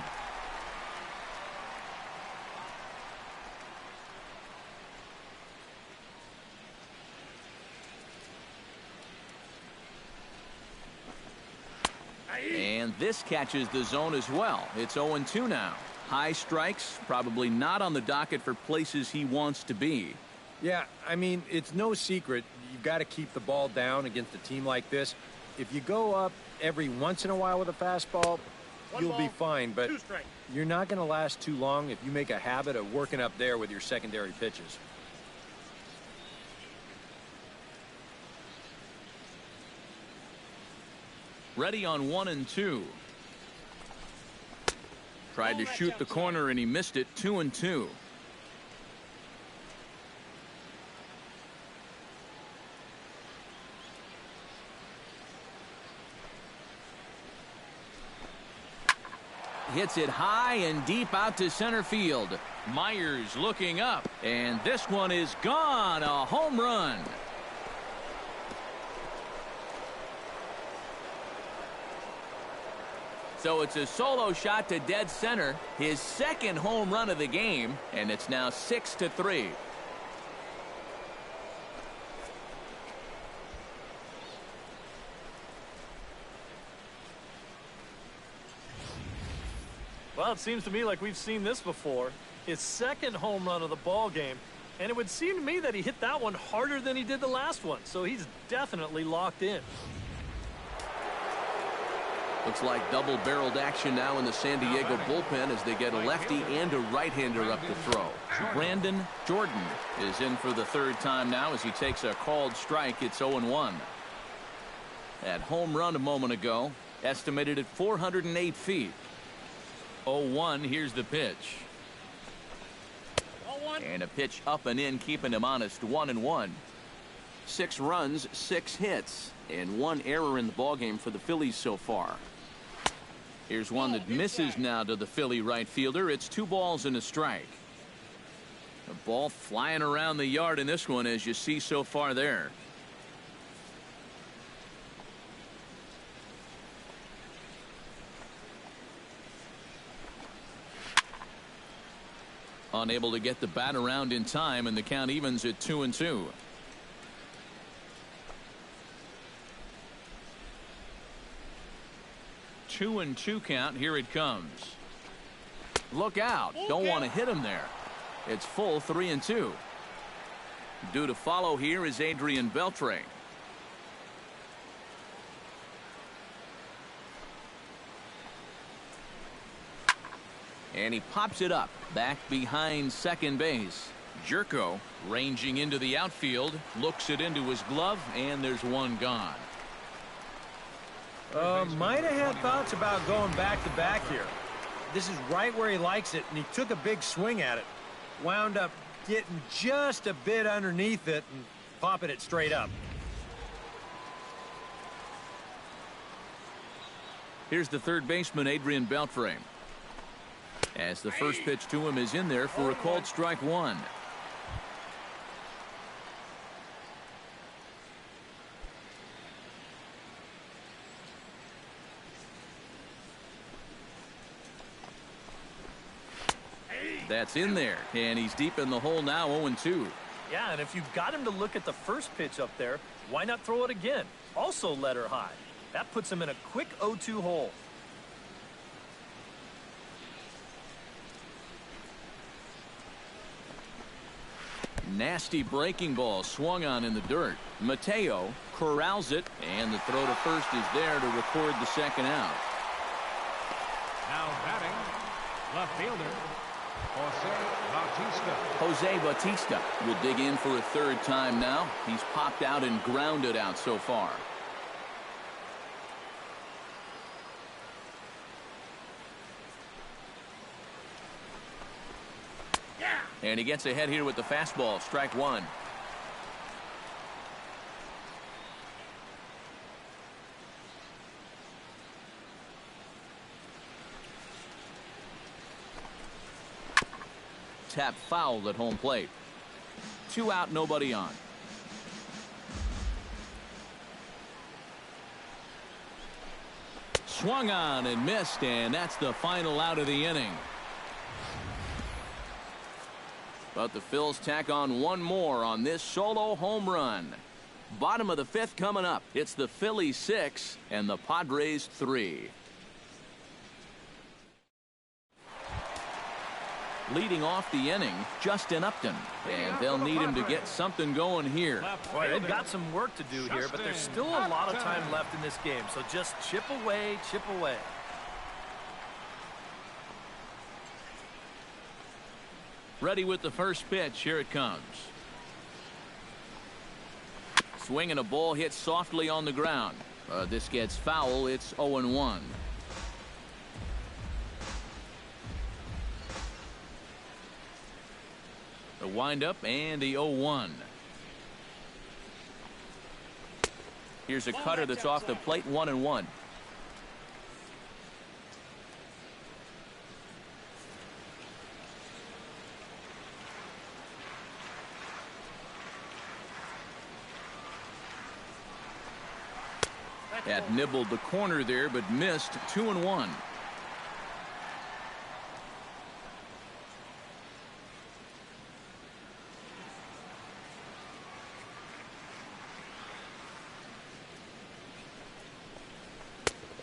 And this catches the zone as well. It's 0-2 now. High strikes, probably not on the docket for places he wants to be. Yeah, I mean, it's no secret. You've got to keep the ball down against a team like this. If you go up every once in a while with a fastball, you'll be fine. But you're not going to last too long if you make a habit of working up there with your secondary pitches. Ready on 1 and 2. Tried to shoot the corner and he missed it. 2-2. Hits it high and deep out to center field. Myers looking up, and this one is gone. A home run. So it's a solo shot to dead center, his second home run of the game, and it's now 6-3. Well, it seems to me like we've seen this before. His second home run of the ball game, and it would seem to me that he hit that one harder than he did the last one, so he's definitely locked in. Looks like double-barreled action now in the San Diego bullpen as they get a lefty and a right-hander up to throw. Brandon Jordan is in for the third time now as he takes a called strike. It's 0-1. That home run a moment ago, estimated at 408 feet. 0-1, here's the pitch. And a pitch up and in, keeping him honest. 1-1. 6 runs, 6 hits, and 1 error in the ballgame for the Phillies so far. Here's one that misses now to the Philly right fielder. It's 2 balls and a strike. The ball flying around the yard in this one, as you see so far there. Unable to get the bat around in time, and the count evens at 2-2. Two and 2 count. Here it comes. Look out. Don't want to hit him there. It's full 3-2. Due to follow here is Adrian Beltre. And he pops it up back behind second base. Jerko ranging into the outfield, looks it into his glove, and there's one gone. Might have had thoughts about going back-to-back here. This is right where he likes it, and he took a big swing at it. Wound up getting just a bit underneath it and popping it straight up. Here's the third baseman, Adrian Beltre. As the first pitch to him is in there for a called strike 1. That's in there, and he's deep in the hole now, 0-2. Yeah, and if you've got him to look at the first pitch up there, why not throw it again? Also let her high. That puts him in a quick 0-2 hole. Nasty breaking ball swung on in the dirt. Mateo corrals it, and the throw to first is there to record the second out. Now batting, left fielder, Jose Bautista will dig in for a third time now. He's popped out and grounded out so far. And he gets ahead here with the fastball. Strike one. Tap foul at home plate. 2 out, nobody on. Swung on and missed, and that's the final out of the inning. But the Phils tack on one more on this solo home run. Bottom of the 5th coming up. It's the Phillies 6 and the Padres 3. Leading off the inning, Justin Upton. And they'll need him to get something going here. Boy, they've got some work to do here, but there's still a lot of time left in this game. So just chip away, chip away. Ready with the first pitch. Here it comes. Swinging a ball hit softly on the ground. This gets foul. It's 0-1. The windup and the 0-1. Here's a cutter that's off the plate. 1-1. That nibbled the corner there, but missed. 2-1.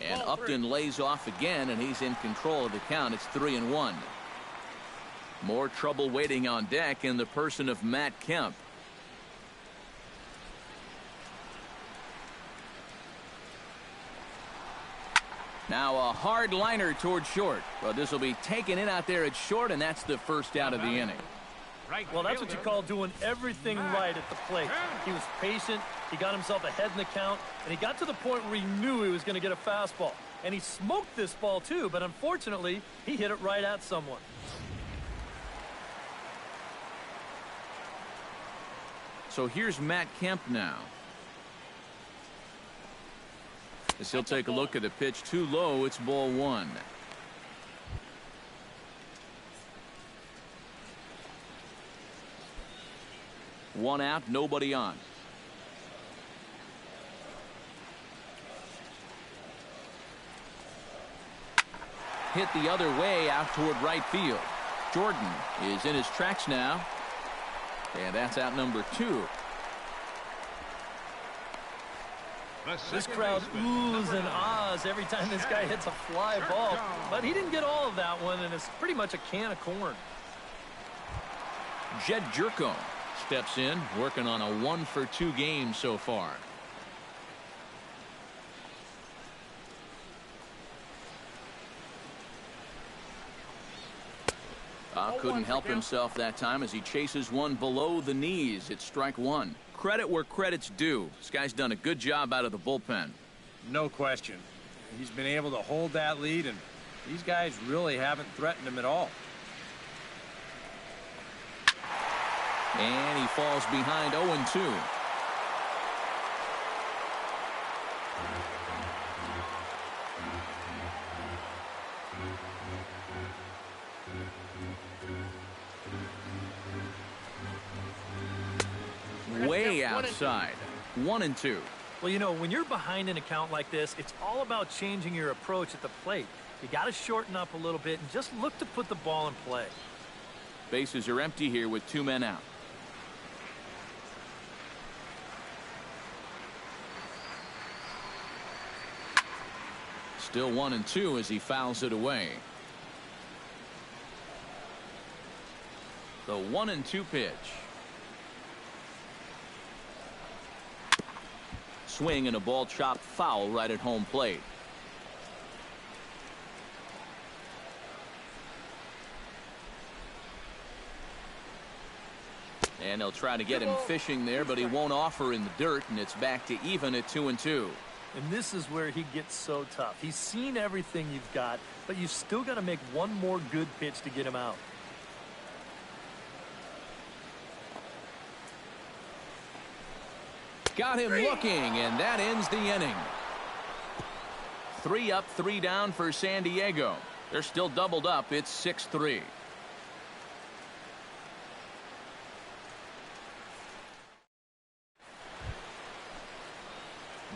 And Upton lays off again, and he's in control of the count. It's 3-1. More trouble waiting on deck in the person of Matt Kemp. Now a hard liner toward short. Well, this will be taken in out there at short, and that's the first out of the inning. Well, that's what you call doing everything right at the plate. He was patient, he got himself ahead in the count, and he got to the point where he knew he was going to get a fastball. And he smoked this ball too, but unfortunately, he hit it right at someone. So here's Matt Kemp now. As he'll take a look at the pitch too low, it's ball 1. One out, nobody on. Hit the other way out toward right field. Jordan is in his tracks now. And that's out number 2. This crowd oohs and ahs every time this guy hits a fly ball. But he didn't get all of that one, and it's pretty much a can of corn. Jed Jerko steps in, working on a 1-for-2 game so far. Couldn't help himself that time as he chases one below the knees. It's strike 1. Credit where credit's due. This guy's done a good job out of the bullpen. No question. He's been able to hold that lead, and these guys really haven't threatened him at all. And he falls behind 0-2. Way outside. 1-2. Well, you know, when you're behind in a count like this, it's all about changing your approach at the plate. You got to shorten up a little bit and just look to put the ball in play. Bases are empty here with 2 men out. Still 1-2 as he fouls it away. The 1-2 pitch. Swing and a ball chopped foul right at home plate. And they'll try to get him fishing there, but he won't offer in the dirt, and it's back to even at 2-2. And this is where he gets so tough. He's seen everything you've got, but you've still got to make one more good pitch to get him out. Got him looking, and that ends the inning. 3 up, 3 down for San Diego. They're still doubled up. It's 6-3.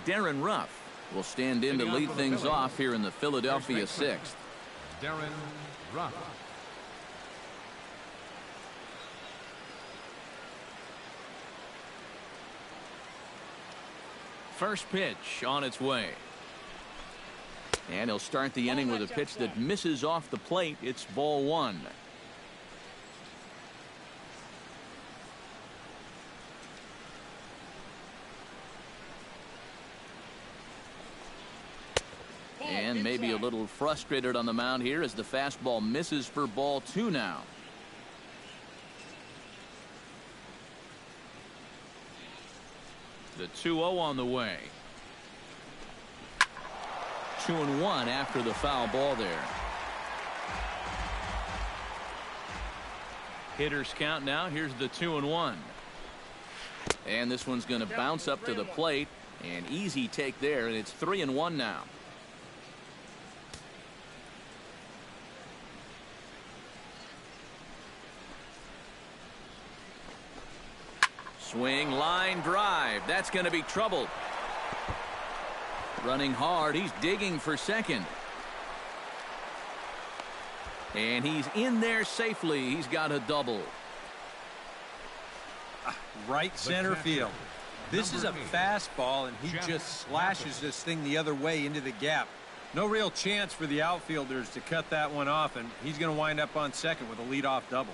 Darren Ruff will stand in to lead things off here in the Philadelphia 6th. Darren Ruff. First pitch on its way. And he'll start the inning with a pitch that misses off the plate. It's ball 1. And maybe a little frustrated on the mound here as the fastball misses for ball 2 now. The 2-0 on the way. 2-1 after the foul ball there. Hitters count now. Here's the 2-1. And this one's going to bounce up to the plate. An easy take there, and it's 3-1 now. Swing, line drive. That's going to be trouble. Running hard. He's digging for second. And he's in there safely. He's got a double. Right center field. This is a fastball, and he just slashes this thing the other way into the gap. No real chance for the outfielders to cut that one off, and he's going to wind up on second with a leadoff double.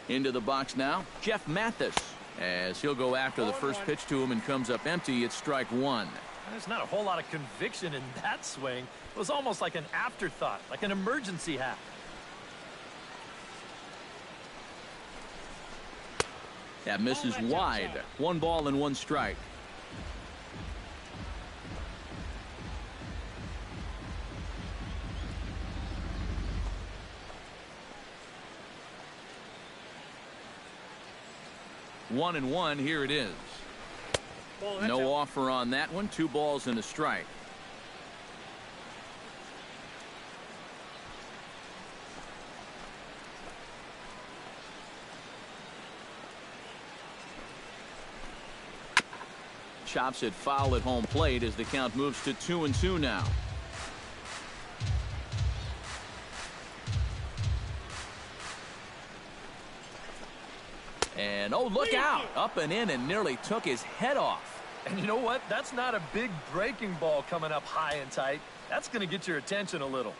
Into the box now, Jeff Mathis, as he'll go after the first pitch to him and comes up empty. It's strike 1. There's not a whole lot of conviction in that swing. It was almost like an afterthought, like an emergency hack. That misses wide. 1 ball and 1 strike. One and 1. Here it is. No offer on that one. 2 balls and a strike. Chops it foul at home plate as the count moves to 2-2 now. And oh, look out! Up and in and nearly took his head off. And you know what? That's not a big breaking ball coming up high and tight. That's going to get your attention a little.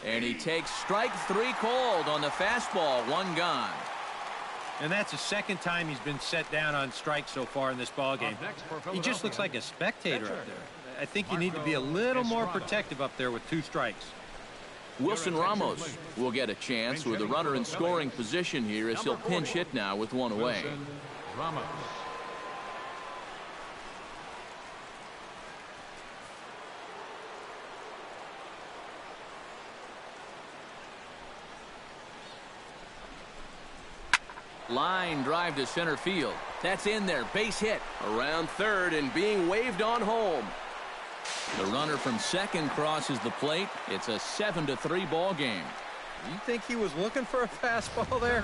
And he takes strike 3 called on the fastball. 1 gone. And that's the second time he's been set down on strikes so far in this ballgame. He just looks like a spectator up there. I think you need to be a little more protective up there with 2 strikes. Wilson Ramos will get a chance with a runner in scoring position here as he'll pinch hit now with 1 away. Ramos. Line drive to center field. That's in there. Base hit. Around third and being waved on home. The runner from second crosses the plate. It's a 7-3 ball game. You think he was looking for a fastball there?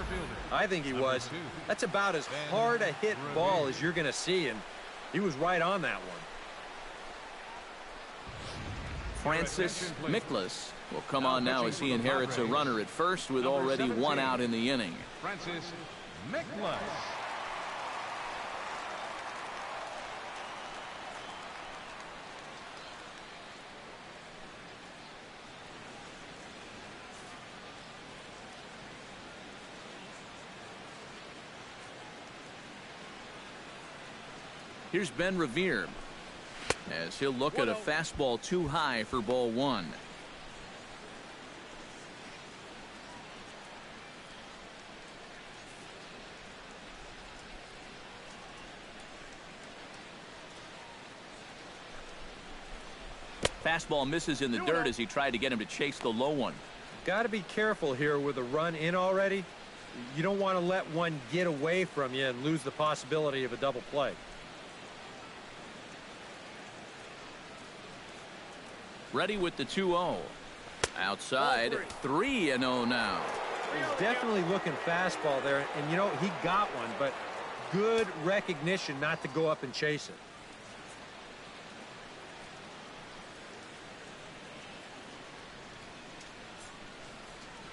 I think he was. That's about as hard a hit ball as you're going to see, and he was right on that one. Francis Miklas will come on now as he inherits a runner at first with already 1 out in the inning. Francis Miklas. Here's Ben Revere as he'll look at a fastball too high for ball 1. Fastball misses in the dirt as he tried to get him to chase the low one. Got to be careful here with a run in already. You don't want to let one get away from you and lose the possibility of a double play. Ready with the 2-0. Outside, 3-0 now. He's definitely looking fastball there, and you know, he got one, but good recognition not to go up and chase it.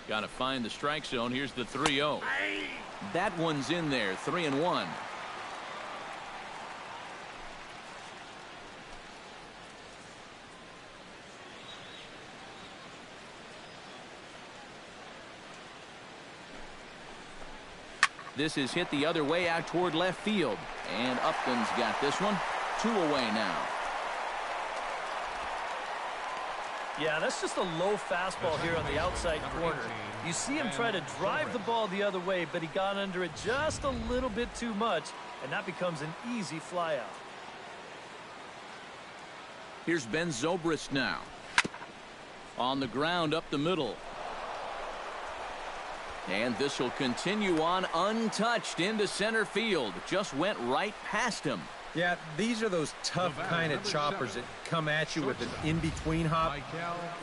Got to find the strike zone. Here's the 3-0. That one's in there, 3-1. This is hit the other way out toward left field. And Upton's got this one. 2 away now. Yeah, that's just a low fastball here on the outside corner. You see him try to drive the ball the other way, but he got under it just a little bit too much, and that becomes an easy fly out. Here's Ben Zobrist now. On the ground up the middle. And this will continue on untouched into center field. Just went right past him. Yeah, these are those tough kind of choppers that come at you with an in-between hop.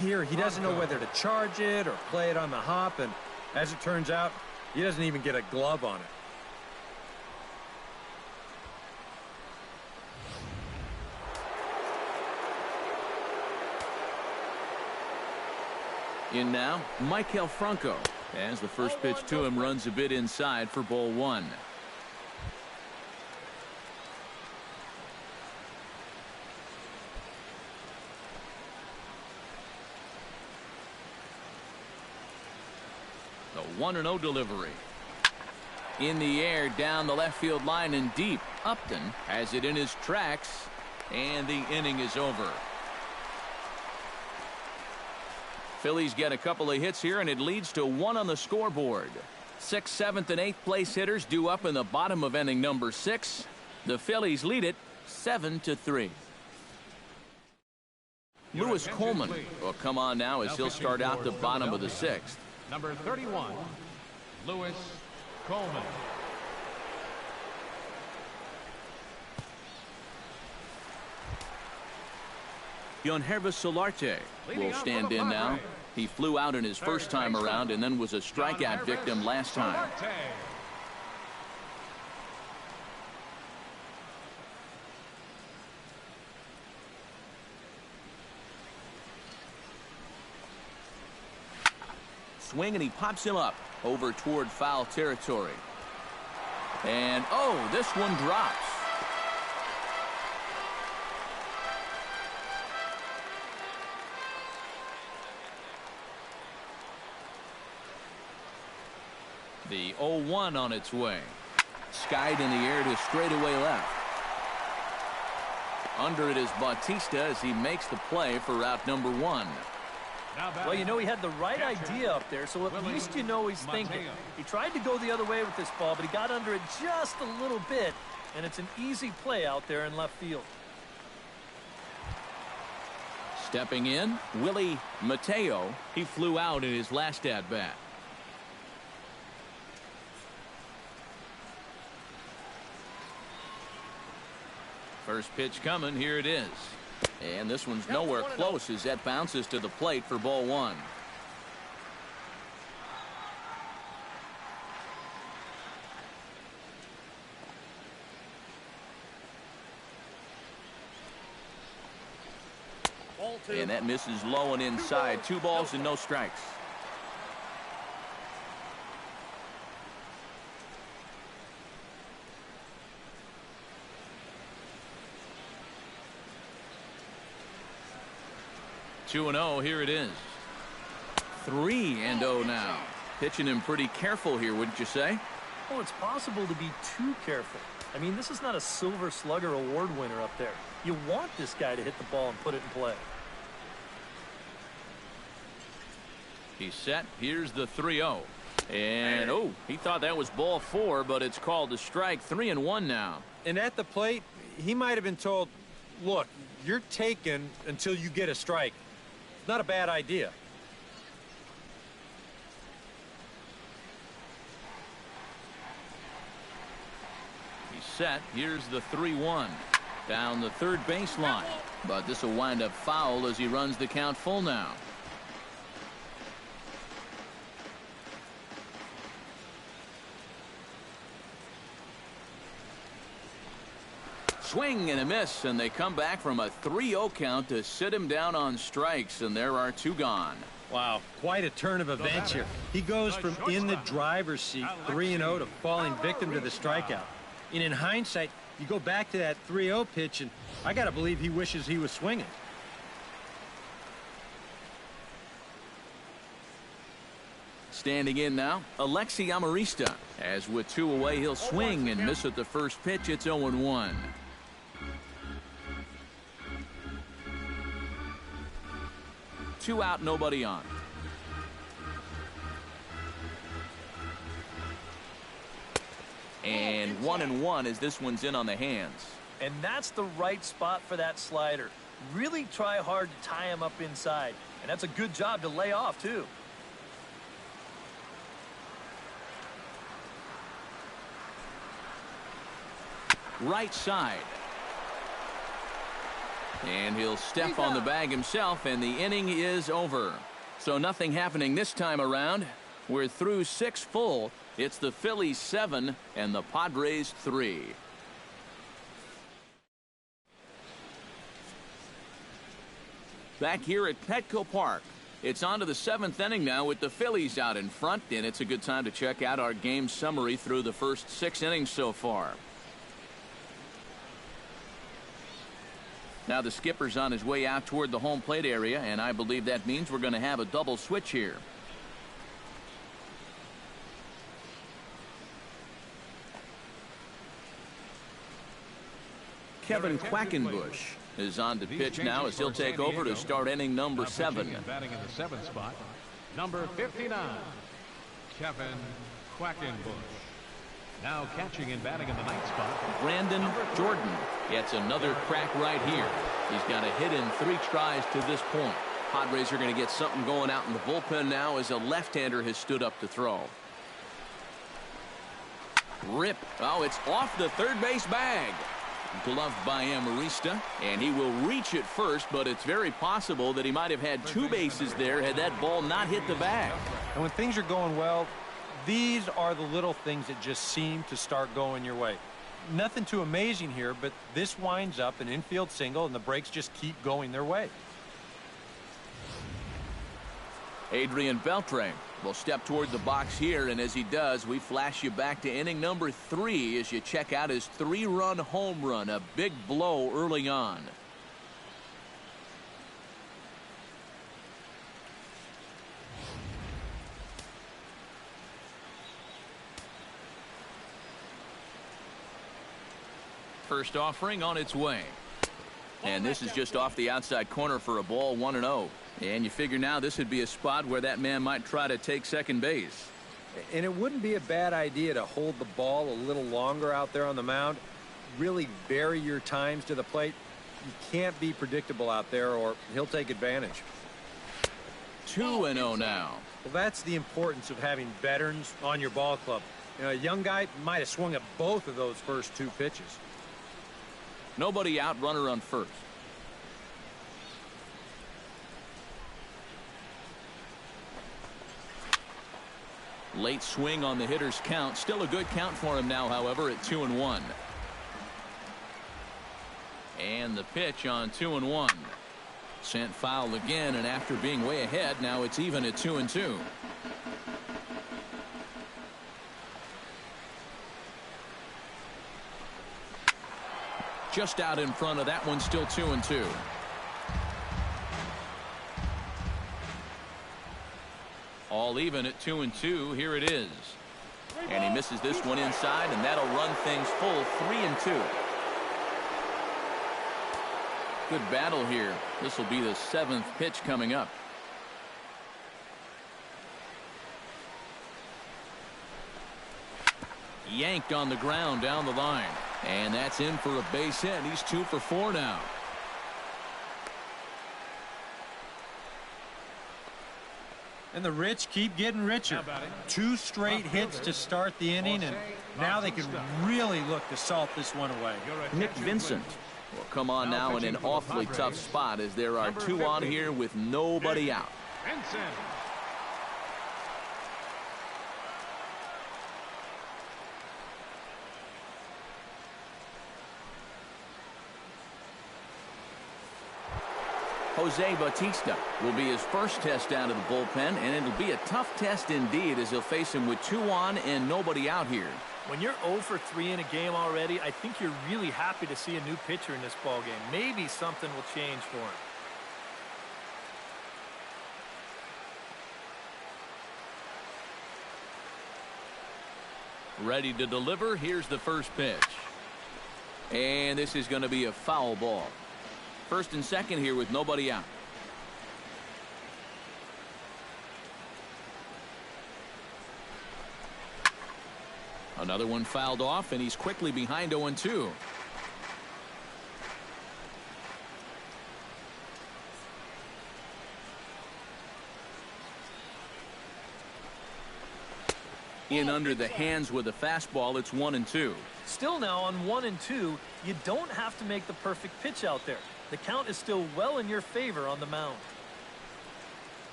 Here, he doesn't know whether to charge it or play it on the hop, and as it turns out, he doesn't even get a glove on it. In now, Maikel Franco. As the first pitch to him runs a bit inside for ball 1. The 1-0 delivery. In the air down the left field line and deep. Upton has it in his tracks, and the inning is over. Phillies get a couple of hits here, and it leads to 1 on the scoreboard. 6th, 7th, and 8th place hitters due up in the bottom of inning number 6. The Phillies lead it 7-3. Lewis Coleman will come on now as he'll start out the bottom of the 6th. Number 31, Lewis Coleman. Yonhervis Solarte will stand in now. He flew out in his first time around and then was a strikeout victim last time. Swing, and he pops him up over toward foul territory. And, oh, this one drops. The 0-1 on its way. Skied in the air to straightaway left. Under it is Bautista as he makes the play for route number 1. Well, you know, he had the right idea up there, so at least you know he's thinking. He tried to go the other way with this ball, but he got under it just a little bit, and it's an easy play out there in left field. Stepping in, Willie Mateo. He flew out in his last at-bat. First pitch coming. Here it is. And this one's nowhere close as that bounces to the plate for ball one. And that misses low and inside. 2 balls and no strikes. Two and 0. Here it is. 3-0 now. Pitching him pretty careful here, wouldn't you say? Oh, it's possible to be too careful. I mean, this is not a Silver Slugger award winner up there. You want this guy to hit the ball and put it in play. He's set. Here's the 3-0. And, oh, he thought that was ball 4, but it's called a strike. 3-1 now. And at the plate, he might have been told, look, you're taken until you get a strike. It's not a bad idea. He's set. Here's the 3-1. Down the third baseline. But this will wind up foul as he runs the count full now. Swing and a miss, and they come back from a 3-0 count to sit him down on strikes, and there are 2 gone. Wow, quite a turn of events here. He goes from in the driver's seat, 3-0, to falling victim to the strikeout. And in hindsight, you go back to that 3-0 pitch, and I got to believe he wishes he was swinging. Standing in now, Alexi Amarista. As with 2 away, he'll swing and miss at the first pitch. It's 0-1. 2 out, nobody on. And 1-1 as this one's in on the hands. And that's the right spot for that slider. Really try hard to tie him up inside. And that's a good job to lay off, too. Right side. And he'll step on the bag himself, and the inning is over. So nothing happening this time around. We're through 6 full. It's the Phillies 7 and the Padres 3. Back here at Petco Park. It's on to the 7th inning now with the Phillies out in front, and it's a good time to check out our game summary through the first 6 innings so far. Now the skipper's on his way out toward the home plate area, and I believe that means we're going to have a double switch here. Kevin Quackenbush is on to pitch now as he'll take over to start inning number 7. Batting in the 7th spot, number 59, Kevin Quackenbush. Now catching and batting in the 9th spot, Brandon Jordan gets another crack right here. He's got a hit in 3 tries to this point. Padres are going to get something going out in the bullpen now as a left-hander has stood up to throw. Rip. Oh, it's off the third base bag. Gloved by Amarista, and he will reach it first, but it's very possible that he might have had 2 bases there had that ball not hit the bag. And when things are going well, these are the little things that just seem to start going your way. Nothing too amazing here, but this winds up an infield single, and the breaks just keep going their way. Adrian Beltre will step toward the box here, and as he does, we flash you back to inning number 3 as you check out his 3-run home run, a big blow early on. First offering on its way. And this is just off the outside corner for a ball, 1-0. And you figure now this would be a spot where that man might try to take second base. And it wouldn't be a bad idea to hold the ball a little longer out there on the mound. Really vary your times to the plate. You can't be predictable out there or he'll take advantage. 2-0 now. Well, that's the importance of having veterans on your ball club. You know, a young guy might have swung at both of those first 2 pitches. Nobody out, runner on first. Late swing on the hitter's count. Still a good count for him now, however, at 2-1. And the pitch on 2-1. Sent foul again, and after being way ahead, now it's even at 2-2. Just out in front of that one, still 2-2. All even at 2-2. Here it is. And he misses this one inside, and that'll run things full 3-2. Good battle here. This will be the 7th pitch coming up. Yanked on the ground down the line. And that's in for a base hit. He's 2 for 4 now. And the rich keep getting richer. 2 straight hits to start the inning, and now they can really look to salt this one away. Nick Vincent will come on now in an awfully tough spot as there are 2 on here with nobody out. Jose Bautista will be his first test out of the bullpen, and it'll be a tough test indeed as he'll face him with 2 on and nobody out here. When you're 0 for 3 in a game already, I think you're really happy to see a new pitcher in this ballgame. Maybe something will change for him. Ready to deliver. Here's the first pitch. And this is going to be a foul ball. First and second here with nobody out. Another one fouled off, and he's quickly behind 0-2. In under the hands with a fastball. It's 1-2. Still now on 1-2, you don't have to make the perfect pitch out there. The count is still well in your favor on the mound.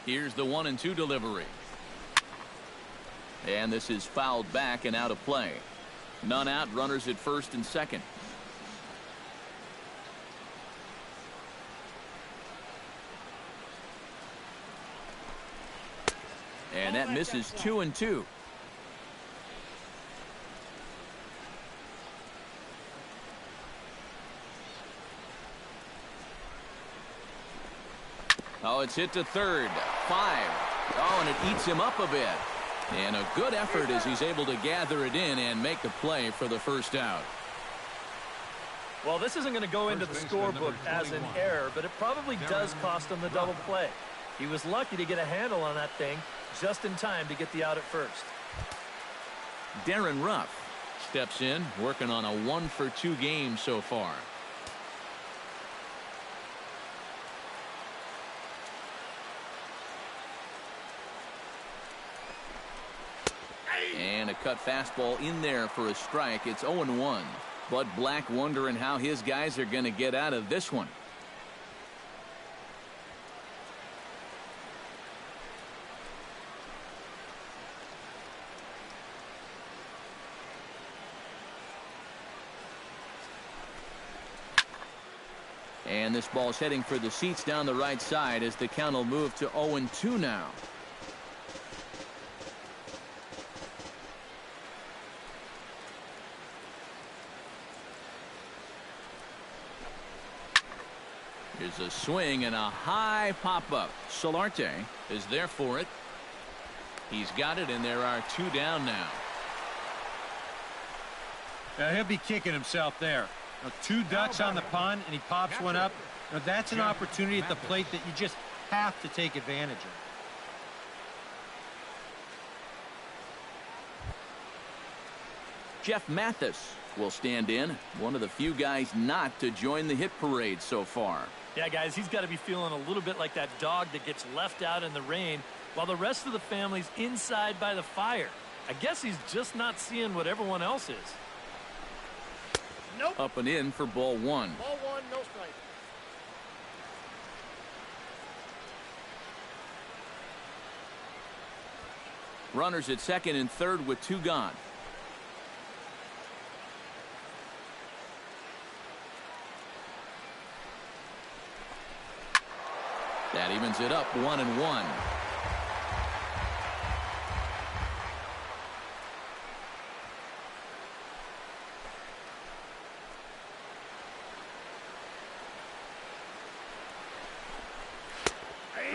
Here's the 1-2 delivery. And this is fouled back and out of play. None out, runners at first and second. And that misses 2-2. Oh, it's hit to third. 5. Oh, and it eats him up a bit. And a good effort as he's able to gather it in and make the play for the first out. Well, this isn't going to go into the scorebook as an error, but it probably does cost him the double play. He was lucky to get a handle on that thing just in time to get the out at first. Darren Ruff steps in, working on a 1-for-2 game so far. And a cut fastball in there for a strike. It's 0-1. Bud Black wondering how his guys are going to get out of this one. And this ball's heading for the seats down the right side as the count will move to 0-2 now. Here's a swing and a high pop-up. Solarte is there for it. He's got it, and there are 2 down now. He'll be kicking himself there. 2 ducks on the pond, and he pops one up. That's an opportunity at the plate that you just have to take advantage of. Jeff Mathis will stand in. One of the few guys not to join the hit parade so far. Yeah, guys, he's got to be feeling a little bit like that dog that gets left out in the rain while the rest of the family's inside by the fire. I guess he's just not seeing what everyone else is. Nope. Up and in for ball one. Ball one, no strike. Runners at second and third with two gone. That evens it up 1-1.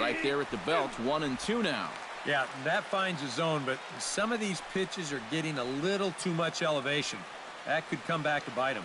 Right there at the belt, 1-2 now. Yeah, that finds a zone, but some of these pitches are getting a little too much elevation. That could come back to bite him.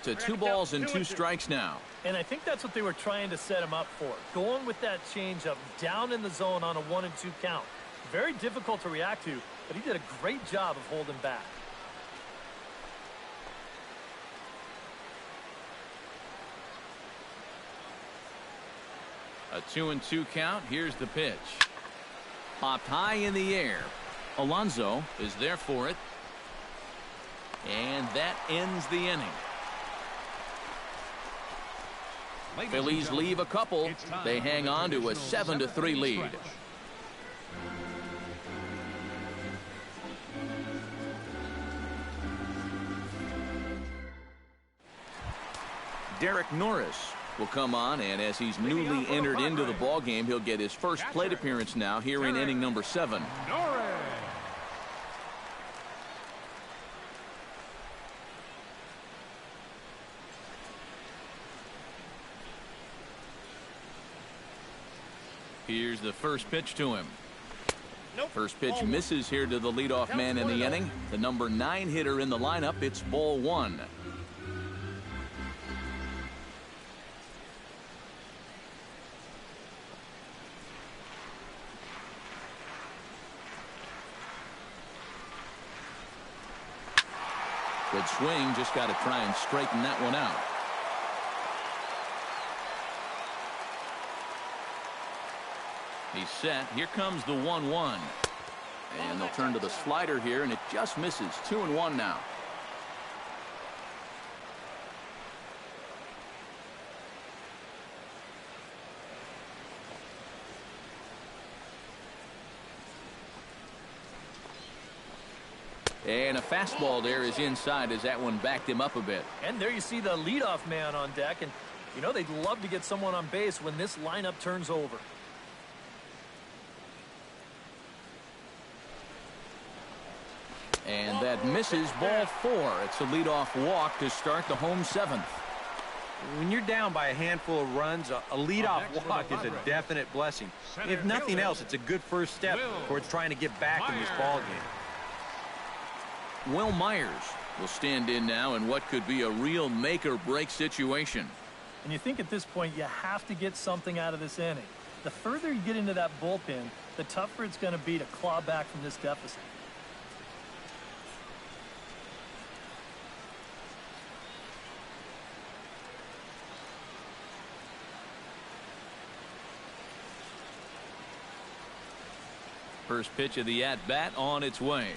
To 2 balls and 2 strikes now. And I think that's what they were trying to set him up for. Going with that changeup down in the zone on a 1-2 count. Very difficult to react to, but he did a great job of holding back. A 2-2 count. Here's the pitch. Popped high in the air. Alonso is there for it. And that ends the inning. Phillies leave a couple. They hang on to a 7-3 lead. Derek Norris will come on, and as he's newly entered into the ballgame, he'll get his first plate appearance now here in inning number 7. Here's the first pitch to him. Nope. First pitch misses here to the leadoff man in the inning. The number 9 hitter in the lineup. It's ball 1. Good swing. Just got to try and straighten that one out. He's set. Here comes the 1-1. And they'll turn to the slider here, and it just misses. 2-1 now. And a fastball there is inside as that one backed him up a bit. And there you see the leadoff man on deck. And, you know, they'd love to get someone on base when this lineup turns over. And that misses ball 4. It's a leadoff walk to start the home 7th. When you're down by a handful of runs, a leadoff walk is a definite blessing. If nothing else, it's a good first step towards trying to get back in this ball game. Will Myers will stand in now in what could be a real make-or-break situation. And you think at this point you have to get something out of this inning. The further you get into that bullpen, the tougher it's going to be to claw back from this deficit. First pitch of the at-bat on its way.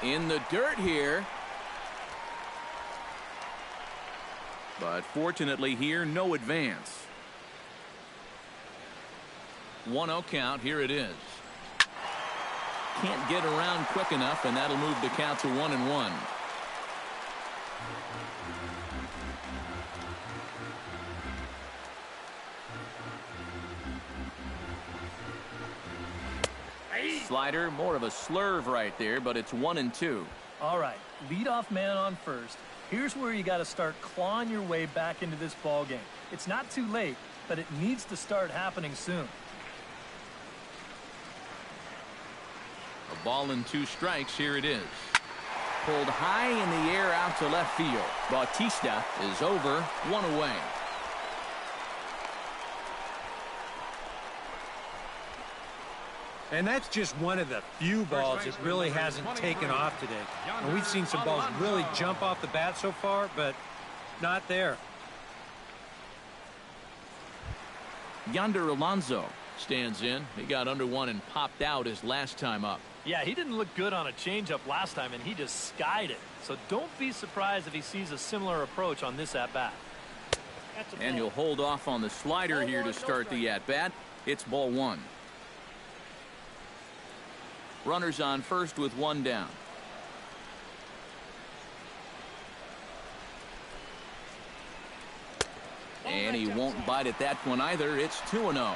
In the dirt here. But fortunately here, no advance. 1-0 count. Here it is. Can't get around quick enough, and that'll move the count to 1-1. Slider, more of a slurve right there, but it's 1-2. All right, leadoff man on first. Here's where you got to start clawing your way back into this ball game. It's not too late, but it needs to start happening soon. A ball and 2 strikes. Here it is. Pulled high in the air out to left field. Bautista is over, 1 away. And that's just one of the few balls that really hasn't taken off today. And we've seen some balls really jump off the bat so far, but not there. Yonder Alonso stands in. He got under one and popped out his last time up. Yeah, he didn't look good on a changeup last time, and he just skied it. So don't be surprised if he sees a similar approach on this at-bat. And he'll hold off on the slider here to start the at-bat. It's ball one. Runners on first with one down. And he won't bite at that one either. It's 2-0.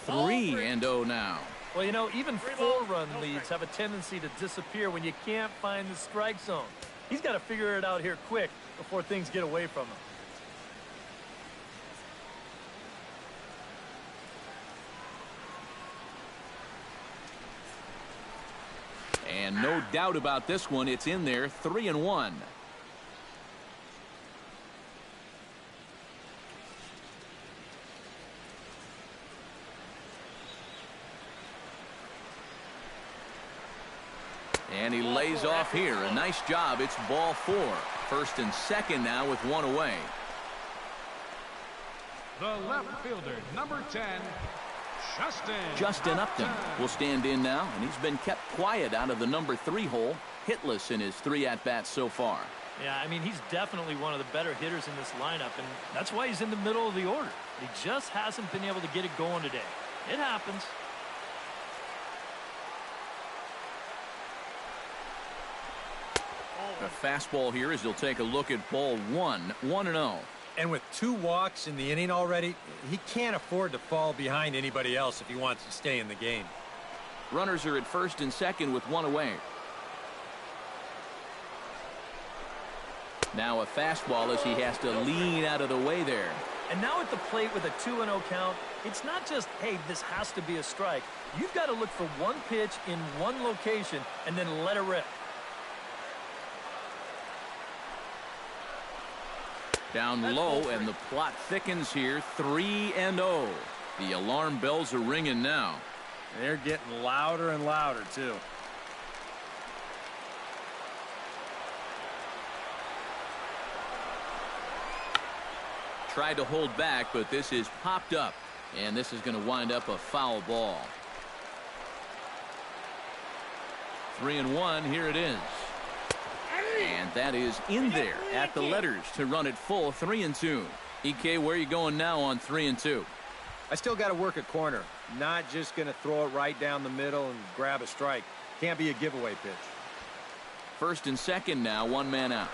Three and 0 now. Well, you know, even 4-run leads have a tendency to disappear when you can't find the strike zone. He's got to figure it out here quick before things get away from him. And no doubt about this one. It's in there. 3-1. And he lays off here. A nice job. It's ball four. First and second now with one away. The left fielder, number 10, Justin Upton will stand in now, and he's been kept quiet out of the number 3 hole. Hitless in his 3 at-bats so far. Yeah, I mean, he's definitely one of the better hitters in this lineup, and that's why he's in the middle of the order. He just hasn't been able to get it going today. It happens. A fastball here as he'll take a look at ball one. 1-0. And with 2 walks in the inning already, he can't afford to fall behind anybody else if he wants to stay in the game. Runners are at first and second with one away. Now a fastball as he has to lean out of the way there. And now at the plate with a 2-0 count, it's not just, hey, this has to be a strike. You've got to look for one pitch in one location and then let it rip. Down low, and the plot thickens here. 3-0. The alarm bells are ringing now. They're getting louder and louder, too. Tried to hold back, but this is popped up, and this is going to wind up a foul ball. 3-1. Here it is. And that is in there at the letters to run it full. 3-2. EK, where are you going now on 3-2? I still got to work a corner. Not just going to throw it right down the middle and grab a strike. Can't be a giveaway pitch. First and second now, one man out.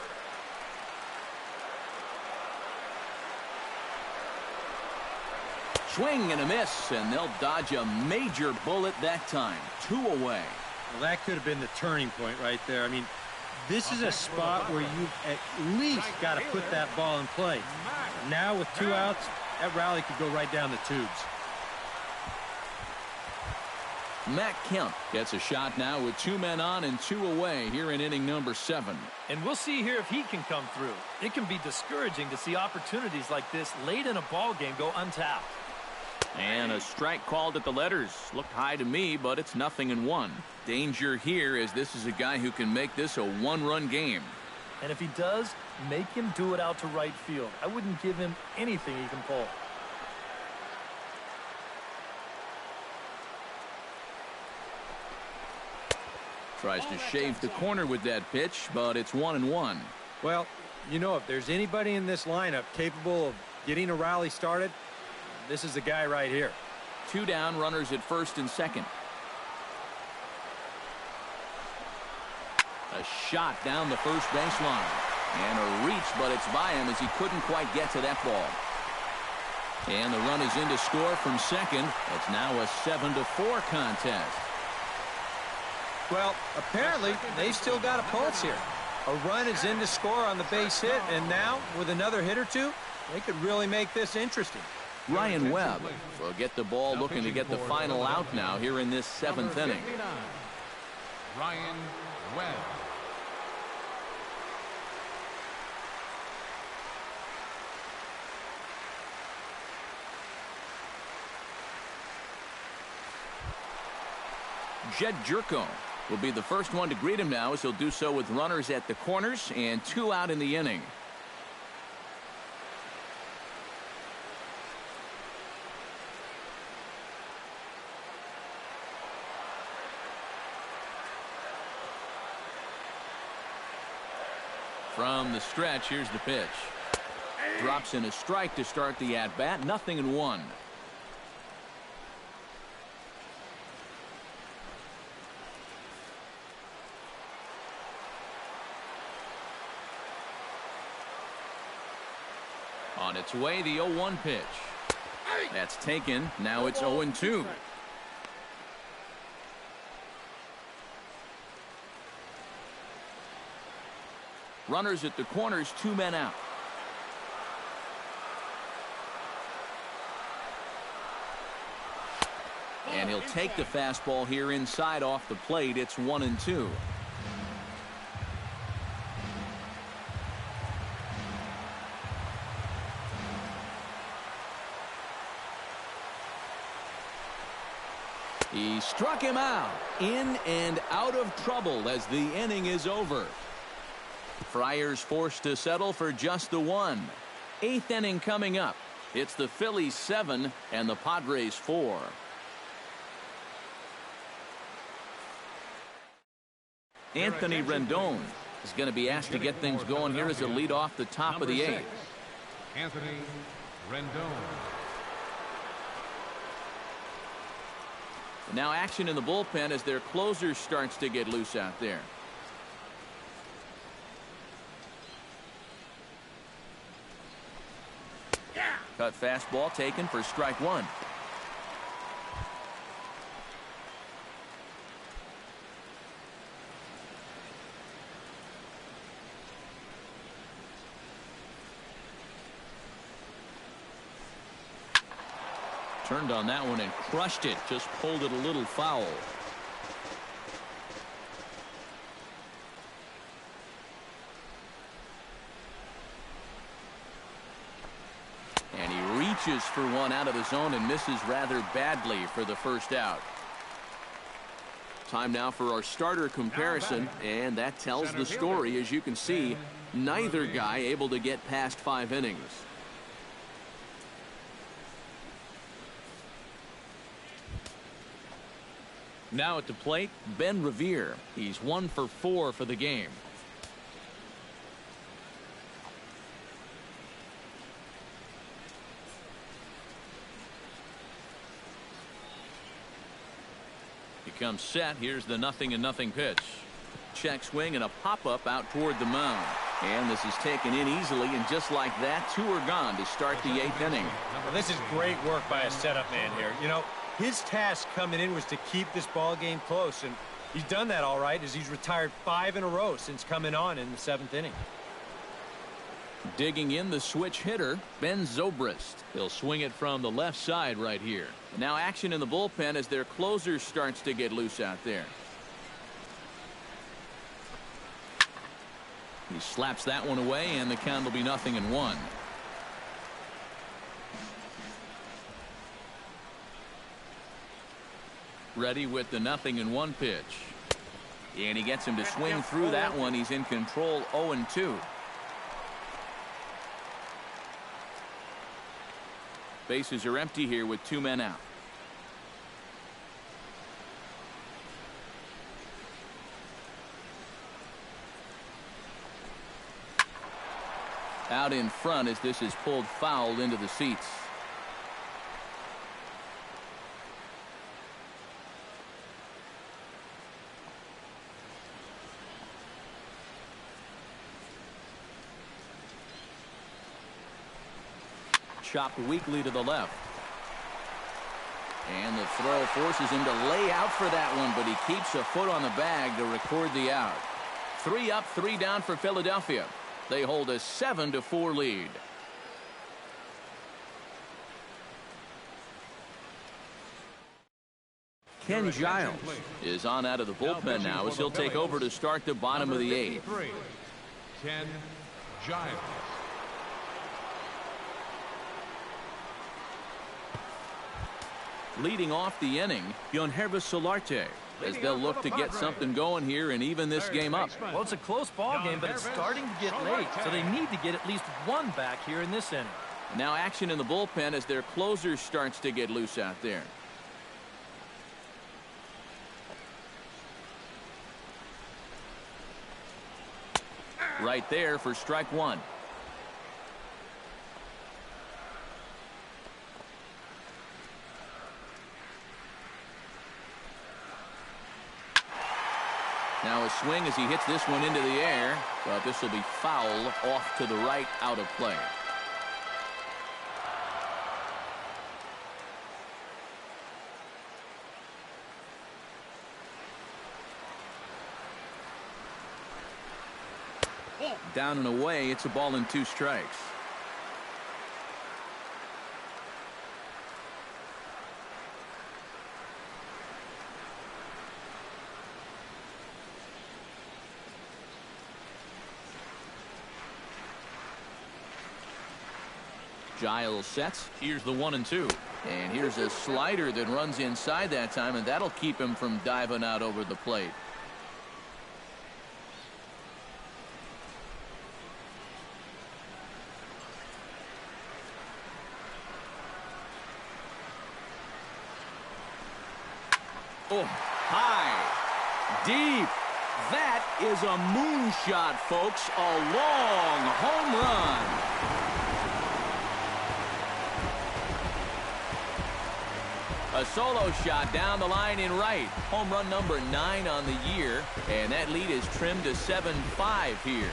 Swing and a miss, and they'll dodge a major bullet that time. 2 away. Well, that could have been the turning point right there. I mean, this is a spot where you've at least got to put that ball in play. Now with 2 outs, that rally could go right down the tubes. Matt Kemp gets a shot now with 2 men on and 2 away here in inning number 7. And we'll see here if he can come through. It can be discouraging to see opportunities like this late in a ball game go untapped. And a strike called at the letters. Looked high to me, but it's 0-1. Danger here, as this is a guy who can make this a 1-run game. And if he does, make him do it out to right field. I wouldn't give him anything he can pull. Tries to shave the corner with that pitch, but it's 1-1. Well, you know, if there's anybody in this lineup capable of getting a rally started, this is the guy right here. 2 down, runners at first and second. A shot down the first baseline. And a reach, but it's by him as he couldn't quite get to that ball. And the run is in to score from second. It's now a 7-4 contest. Well, apparently, they've still got a pulse here. A run is in to score on the base hit, and now, with another hit or two, they could really make this interesting. Ryan Webb will get the ball, looking to get the final out now here in this 7th inning. Ryan Webb. Jed Jerko will be the first one to greet him now, as he'll do so with runners at the corners and 2 out in the inning. From the stretch, here's the pitch. Drops in a strike to start the at-bat. 0-1. On its way, the 0-1 pitch. That's taken. Now it's 0-2. Runners at the corners, 2 men out. And he'll take the fastball here inside off the plate. It's 1-2. He struck him out. In and out of trouble as the inning is over. Friars forced to settle for just the 1. 8th inning coming up. It's the Phillies 7 and the Padres 4. Anthony Rendon is going to be asked to get things going here as a lead off the top of the 8th. Anthony Rendon. Now action in the bullpen as their closer starts to get loose out there. Cut fastball taken for strike 1. Turned on that one and crushed it. Just pulled it a little foul. And he reaches for one out of the zone and misses rather badly for the first out. Time now for our starter comparison, and that tells the story. As you can see, neither guy able to get past 5 innings. Now at the plate, Ben Revere. He's 1 for 4 for the game. He comes set. Here's the 0-0 pitch. Check swing and a pop-up out toward the mound. And this is taken in easily, and just like that, 2 are gone to start the 8th inning. Well, this is great work by a setup man here. You know, his task coming in was to keep this ball game close, and he's done that all right, as he's retired 5 in a row since coming on in the 7th inning. Digging in the switch hitter, Ben Zobrist. He'll swing it from the left side right here. Now action in the bullpen as their closer starts to get loose out there. He slaps that one away, and the count will be 0-1. Ready with the 0-1 pitch. And he gets him to swing through that one. He's in control. 0-2. Bases are empty here with 2 men out. Out in front as this is pulled foul into the seats. Chopped weakly to the left. And the throw forces him to lay out for that one, but he keeps a foot on the bag to record the out. 3 up, 3 down for Philadelphia. They hold a 7-4 lead. Ken Giles is on out of the bullpen now as he'll take over to start the bottom of the 8th. Ken Giles. Leading off the inning, Yonhervis Solarte. as they'll look to get something going here and even this game up. Well, it's a close ball game, but it's starting to get late, so they need to get at least one back here in this inning. Now action in the bullpen as their closer starts to get loose out there. Right there for strike one. Now a swing as he hits this one into the air, but this will be foul off to the right, out of play. Down and away, it's a ball and 2 strikes. Giles sets. Here's the 1-2. And here's a slider that runs inside that time, and that'll keep him from diving out over the plate. Oh, high, deep. That is a moonshot, folks. A long home run. A solo shot down the line in right. Home run number 9 on the year, and that lead is trimmed to 7-5 here.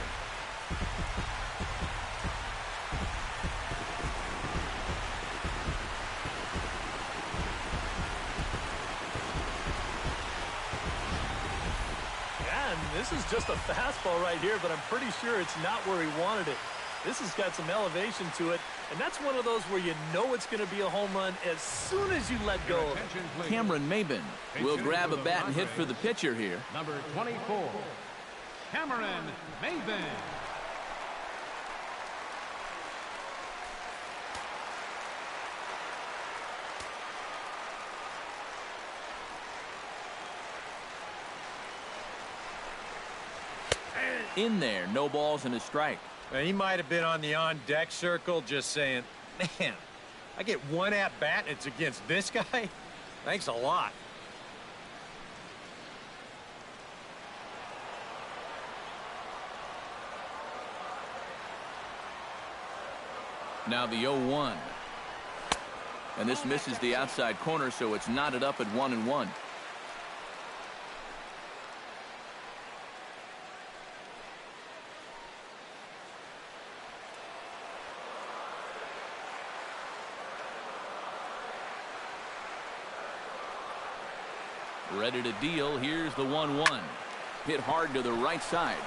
This is just a fastball right here, but I'm pretty sure it's not where he wanted it. This has got some elevation to it, and that's one of those where you know it's going to be a home run as soon as you let go of it. Cameron Maben will grab a bat and hit for the pitcher here. Number 24, Cameron Maben. In there, no balls and a strike. He might have been on the on-deck circle just saying, man, I get one at-bat and it's against this guy? Thanks a lot. Now the 0-1. And this misses the outside corner, so it's knotted up at 1-1. Ready to deal. Here's the 1-1. Hit hard to the right side.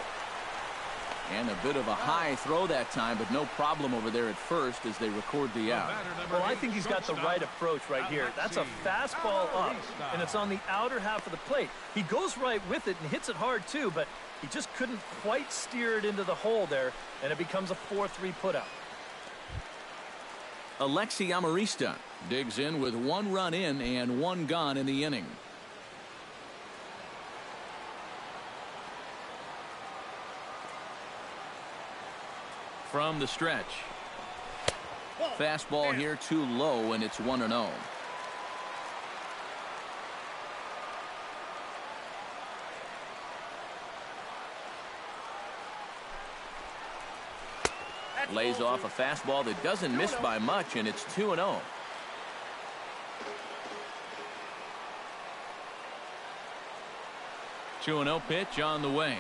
And a bit of a high throw that time, but no problem over there at first as they record the out. Well, I think he's got the right approach right here. That's a fastball up, and it's on the outer half of the plate. He goes right with it and hits it hard too, but he just couldn't quite steer it into the hole there, and it becomes a 4-3 putout. Alexi Amarista digs in with 1 run in and 1 gone in the inning. From the stretch. Fastball here too low, and it's 1-0. Lays off a fastball that doesn't miss by much, and it's 2-0. Pitch on the way.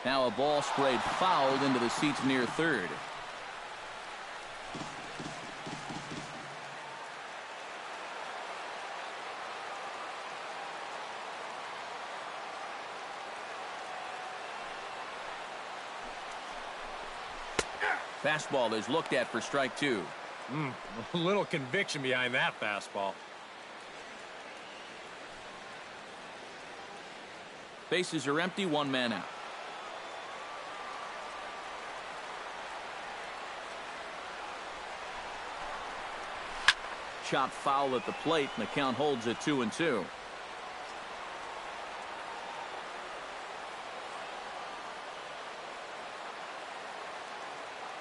Now a ball sprayed fouled into the seats near third. Fastball is looked at for strike 2. A little conviction behind that fastball. Bases are empty, 1 man out. Chop foul at the plate, and the count holds at 2-2.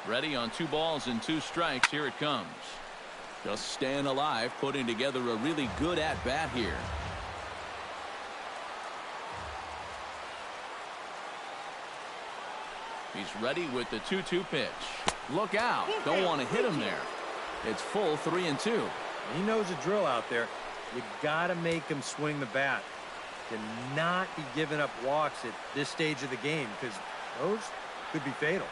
Ready on 2 balls and 2 strikes. Here it comes. Just staying alive, putting together a really good at-bat here. He's ready with the 2-2 pitch. Look out. Don't want to hit him there. It's full 3-2. He knows the drill out there. You got to make him swing the bat. Cannot be giving up walks at this stage of the game because those could be fatal.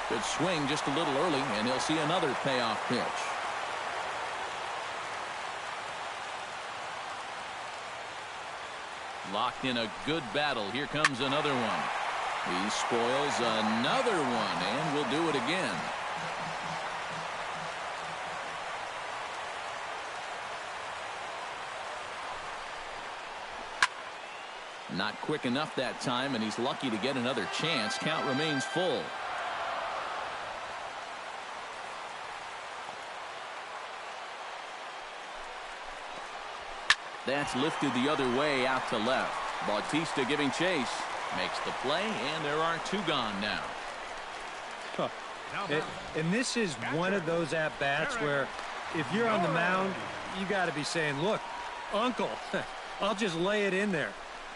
Good swing just a little early, and he'll see another payoff pitch. Locked in a good battle. Here comes another one. He spoils another one, and will do it again. Not quick enough that time, and he's lucky to get another chance. Count remains full. That's lifted the other way out to left. Bautista giving chase. Makes the play, and there are 2 gone now. And this is one of those at-bats where if you're on the mound, you got to be saying, look, uncle, I'll just lay it in there.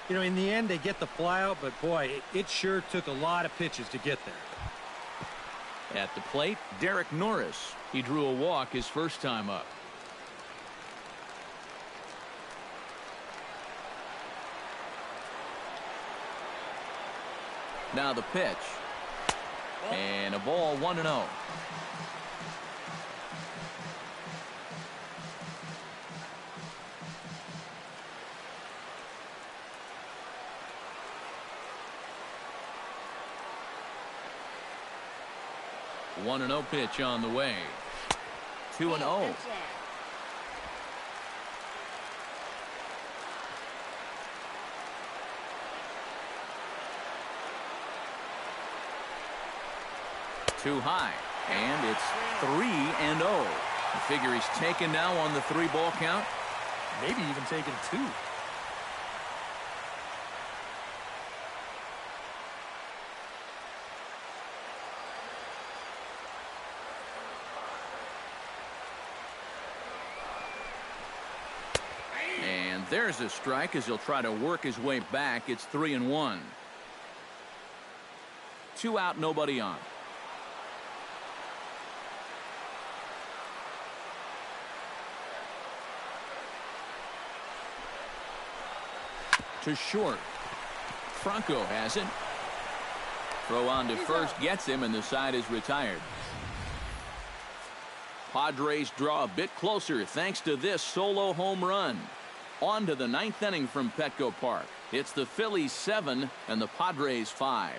You know, in the end, they get the fly out, but boy, it sure took a lot of pitches to get there. At the plate, Derek Norris. He drew a walk his first time up. Now the pitch. And a ball 1-0. One and 0 pitch on the way. 2-0. Too high, and it's 3-0. You figure he's taken now on the 3-ball count. Maybe even taking 2. And there's a strike as he'll try to work his way back. It's 3-1. 2 out, nobody on. To short. Franco has it. Throw on to first gets him, and the side is retired. Padres draw a bit closer thanks to this solo home run. On to the 9th inning from Petco Park. It's the Phillies 7 and the Padres 5.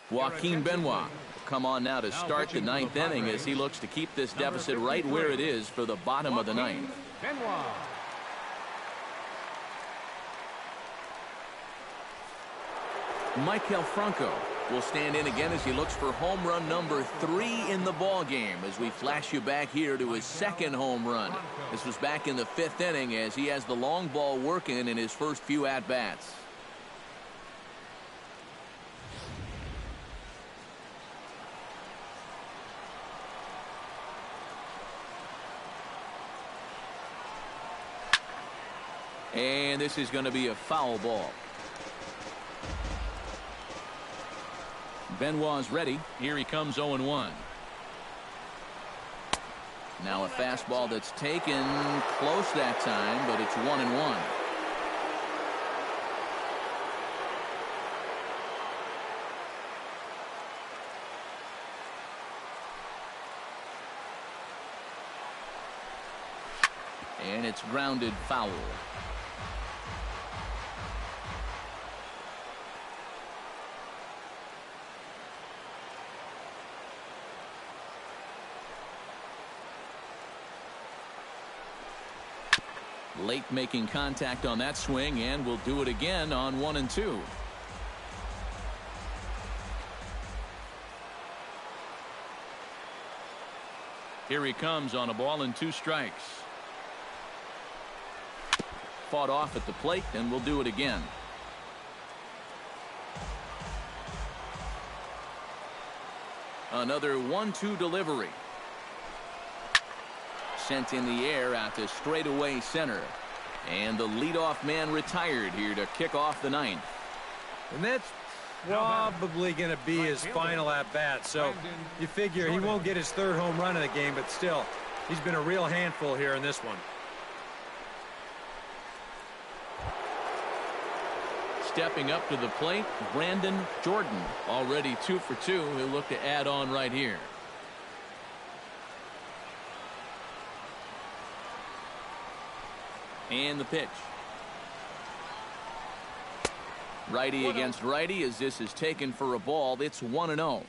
Joaquin Benoit will come on now to start the 9th inning as he looks to keep this deficit right where it is for the bottom of the 9th. Benoit. Maikel Franco will stand in again as he looks for home run number 3 in the ball game as we flash you back here to his 2nd home run. This was back in the 5th inning as he has the long ball working in his first few at-bats. And this is going to be a foul ball. Benoit's ready. Here he comes 0-1. Now a fastball that's taken close that time, but it's 1-1. And it's grounded foul. Late making contact on that swing, and will do it again on 1-2. Here he comes on a ball and 2 strikes. Fought off at the plate, and will do it again. Another 1-2 delivery. Sent in the air out to straightaway center. And the leadoff man retired here to kick off the ninth. And that's probably going to be his final at-bat. So you figure he won't get his third home run of the game, but still, he's been a real handful here in this one. Stepping up to the plate, Brandon Jordan. Already 2 for 2. He'll look to add on right here. And the pitch. Righty against righty as this is taken for a ball. It's 1-0.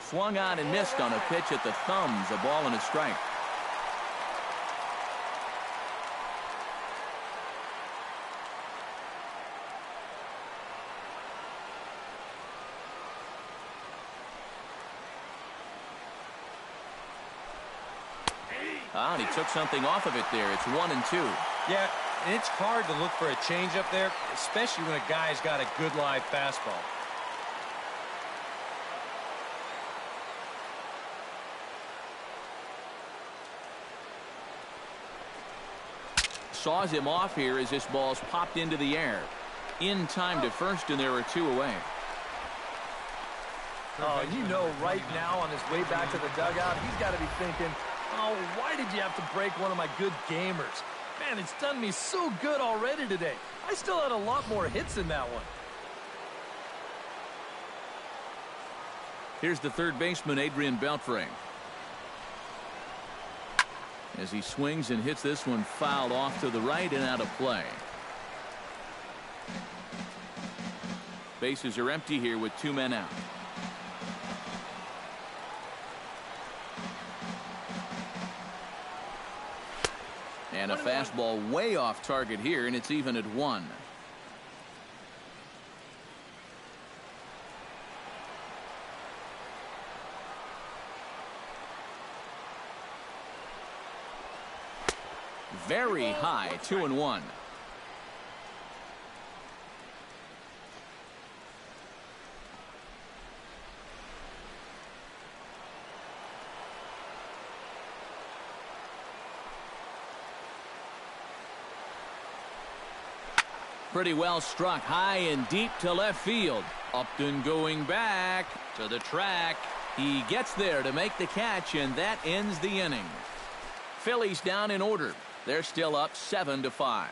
Swung on and missed on a pitch at the thumbs. A ball and a strike. And he took something off of it there. It's 1-2. Yeah, and it's hard to look for a changeup there, especially when a guy's got a good live fastball. Saws him off here as this ball's popped into the air. In time to first, and there are 2 away. Oh, you know right now on his way back to the dugout, he's got to be thinking, oh, why did you have to break one of my good gamers? Man, it's done me so good already today. I still had a lot more hits in that one. Here's the third baseman, Adrian Beltre. As he swings and hits this one fouled off to the right and out of play. Bases are empty here with 2 men out. And a fastball way off target here, and it's even at 1. Very high, 2-1. Pretty well struck high and deep to left field. Upton going back to the track. He gets there to make the catch, and that ends the inning. Phillies down in order. They're still up 7-5.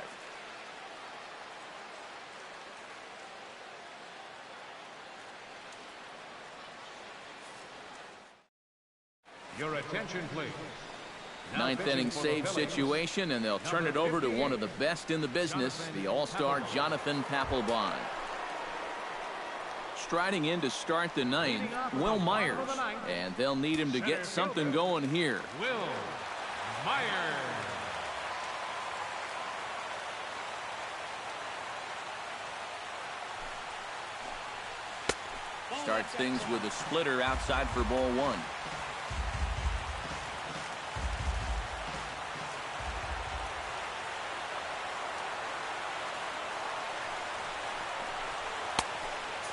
Your attention, please. Ninth inning save situation, and they'll turn it over to one of the best in the business, the all-star Jonathan Papelbon. Striding in to start the ninth, Will Myers, and they'll need him to get something going here. Will Myers. Starts things with a splitter outside for ball 1.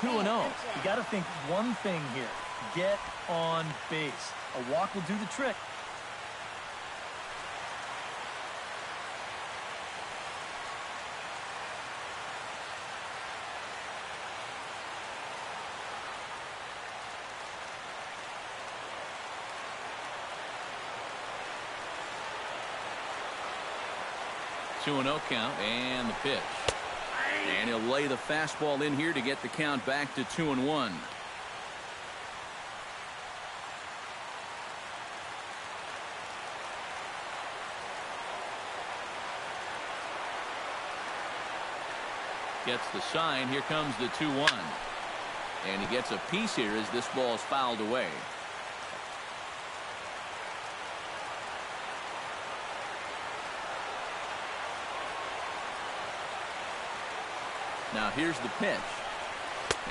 You got to think one thing here. Get on base. A walk will do the trick. Two and 0 count, and the pitch. And he'll lay the fastball in here to get the count back to 2-1. Gets the sign. Here comes the 2-1. And he gets a piece here as this ball is fouled away. Now here's the pitch.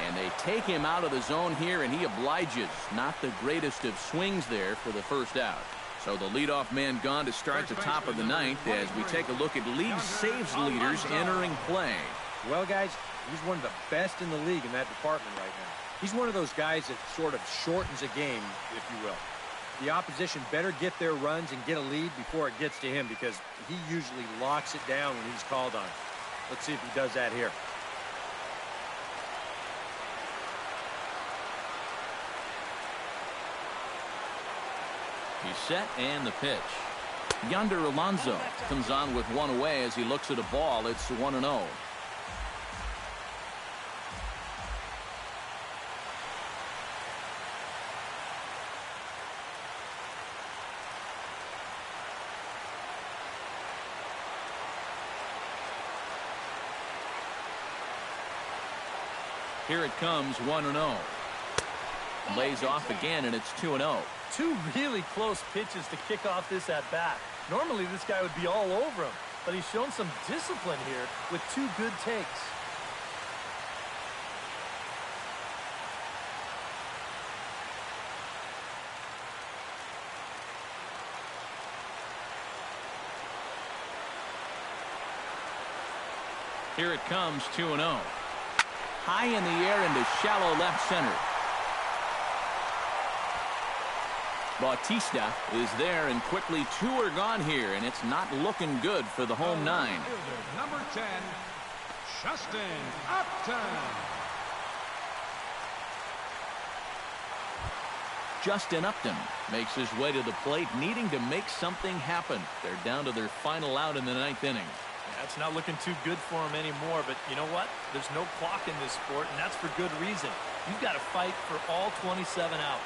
And they take him out of the zone here, and he obliges. Not the greatest of swings there for the first out. So the leadoff man gone to start the top of the ninth as we take a look at league saves leaders entering play. Well, guys, he's one of the best in the league in that department right now. He's one of those guys that sort of shortens a game, if you will. The opposition better get their runs and get a lead before it gets to him because he usually locks it down when he's called on. Let's see if he does that here. He's set and the pitch. Yonder Alonso comes on with one away as he looks at a ball. It's 1-0. Here it comes, 1-0. Lays off again, and it's 2-0. Two really close pitches to kick off this at-bat. Normally, this guy would be all over him, but he's shown some discipline here with two good takes. Here it comes, 2-0. High in the air into shallow left center. Bautista is there, and quickly two are gone here, and it's not looking good for the home nine. Number 10, Justin Upton. Justin Upton makes his way to the plate, needing to make something happen. They're down to their final out in the ninth inning. That's not looking too good for him anymore, but you know what? There's no clock in this sport, and that's for good reason. You've got to fight for all 27 outs.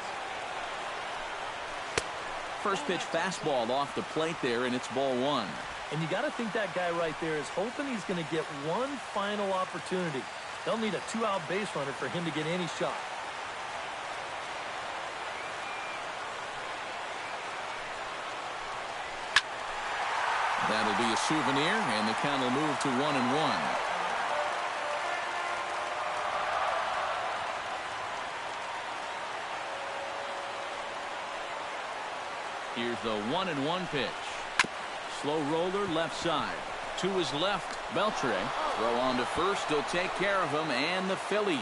First pitch fastball off the plate there, and it's ball one. And you got to think that guy right there is hoping he's going to get one final opportunity. They'll need a two-out base runner for him to get any shot. That'll be a souvenir, and the count will move to 1-1. Here's the 1-1 pitch. Slow roller left side. To his left, Beltre. Throw on to first. He'll take care of him, and the Phillies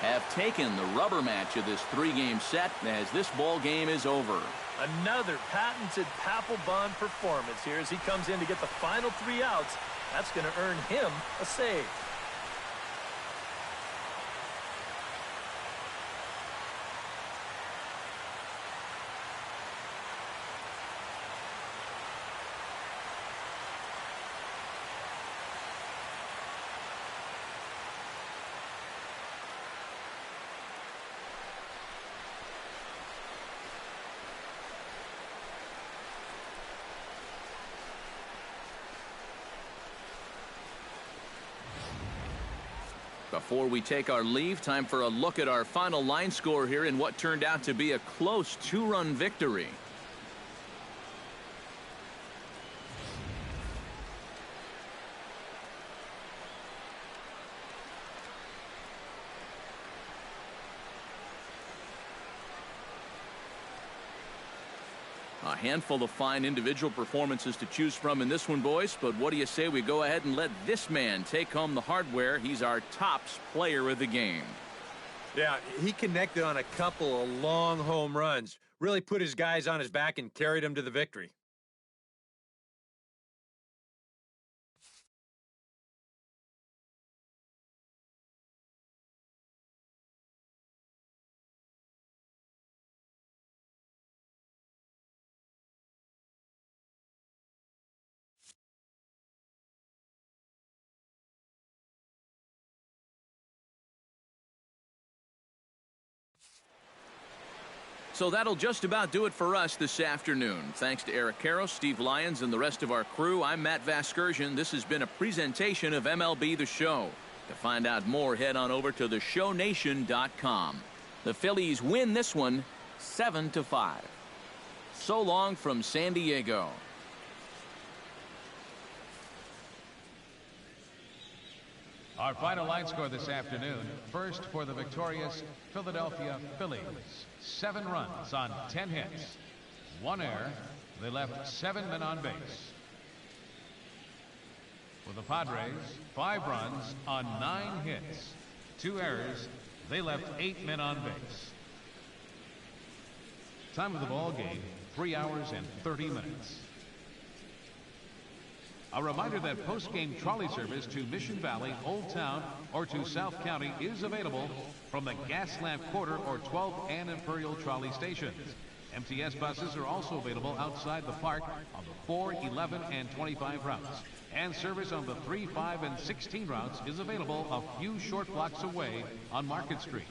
have taken the rubber match of this three-game set as this ball game is over. Another patented Papelbon performance here as he comes in to get the final three outs. That's going to earn him a save. Before we take our leave, time for a look at our final line score here in what turned out to be a close two-run victory. A handful of fine individual performances to choose from in this one, boys. But what do you say we go ahead and let this man take home the hardware? He's our tops player of the game. Yeah, he connected on a couple of long home runs. Really put his guys on his back and carried them to the victory. So that'll just about do it for us this afternoon. Thanks to Eric Karros, Steve Lyons, and the rest of our crew. I'm Matt Vasgersian. This has been a presentation of MLB The Show. To find out more, head on over to theshownation.com. The Phillies win this one 7-5. So long from San Diego. Our final line score this afternoon. First for the victorious Philadelphia Phillies. 7 runs on 10 hits. 1 error. They left 7 men on base. For the Padres, 5 runs on 9 hits. 2 errors. They left 8 men on base. Time of the ball game, 3 hours and 30 minutes. A reminder that post-game trolley service to Mission Valley, Old Town, or to South County is available from the Gaslamp Quarter or 12th and Imperial trolley stations. MTS buses are also available outside the park on the 4, 11, and 25 routes. And service on the 3, 5, and 16 routes is available a few short blocks away on Market Street.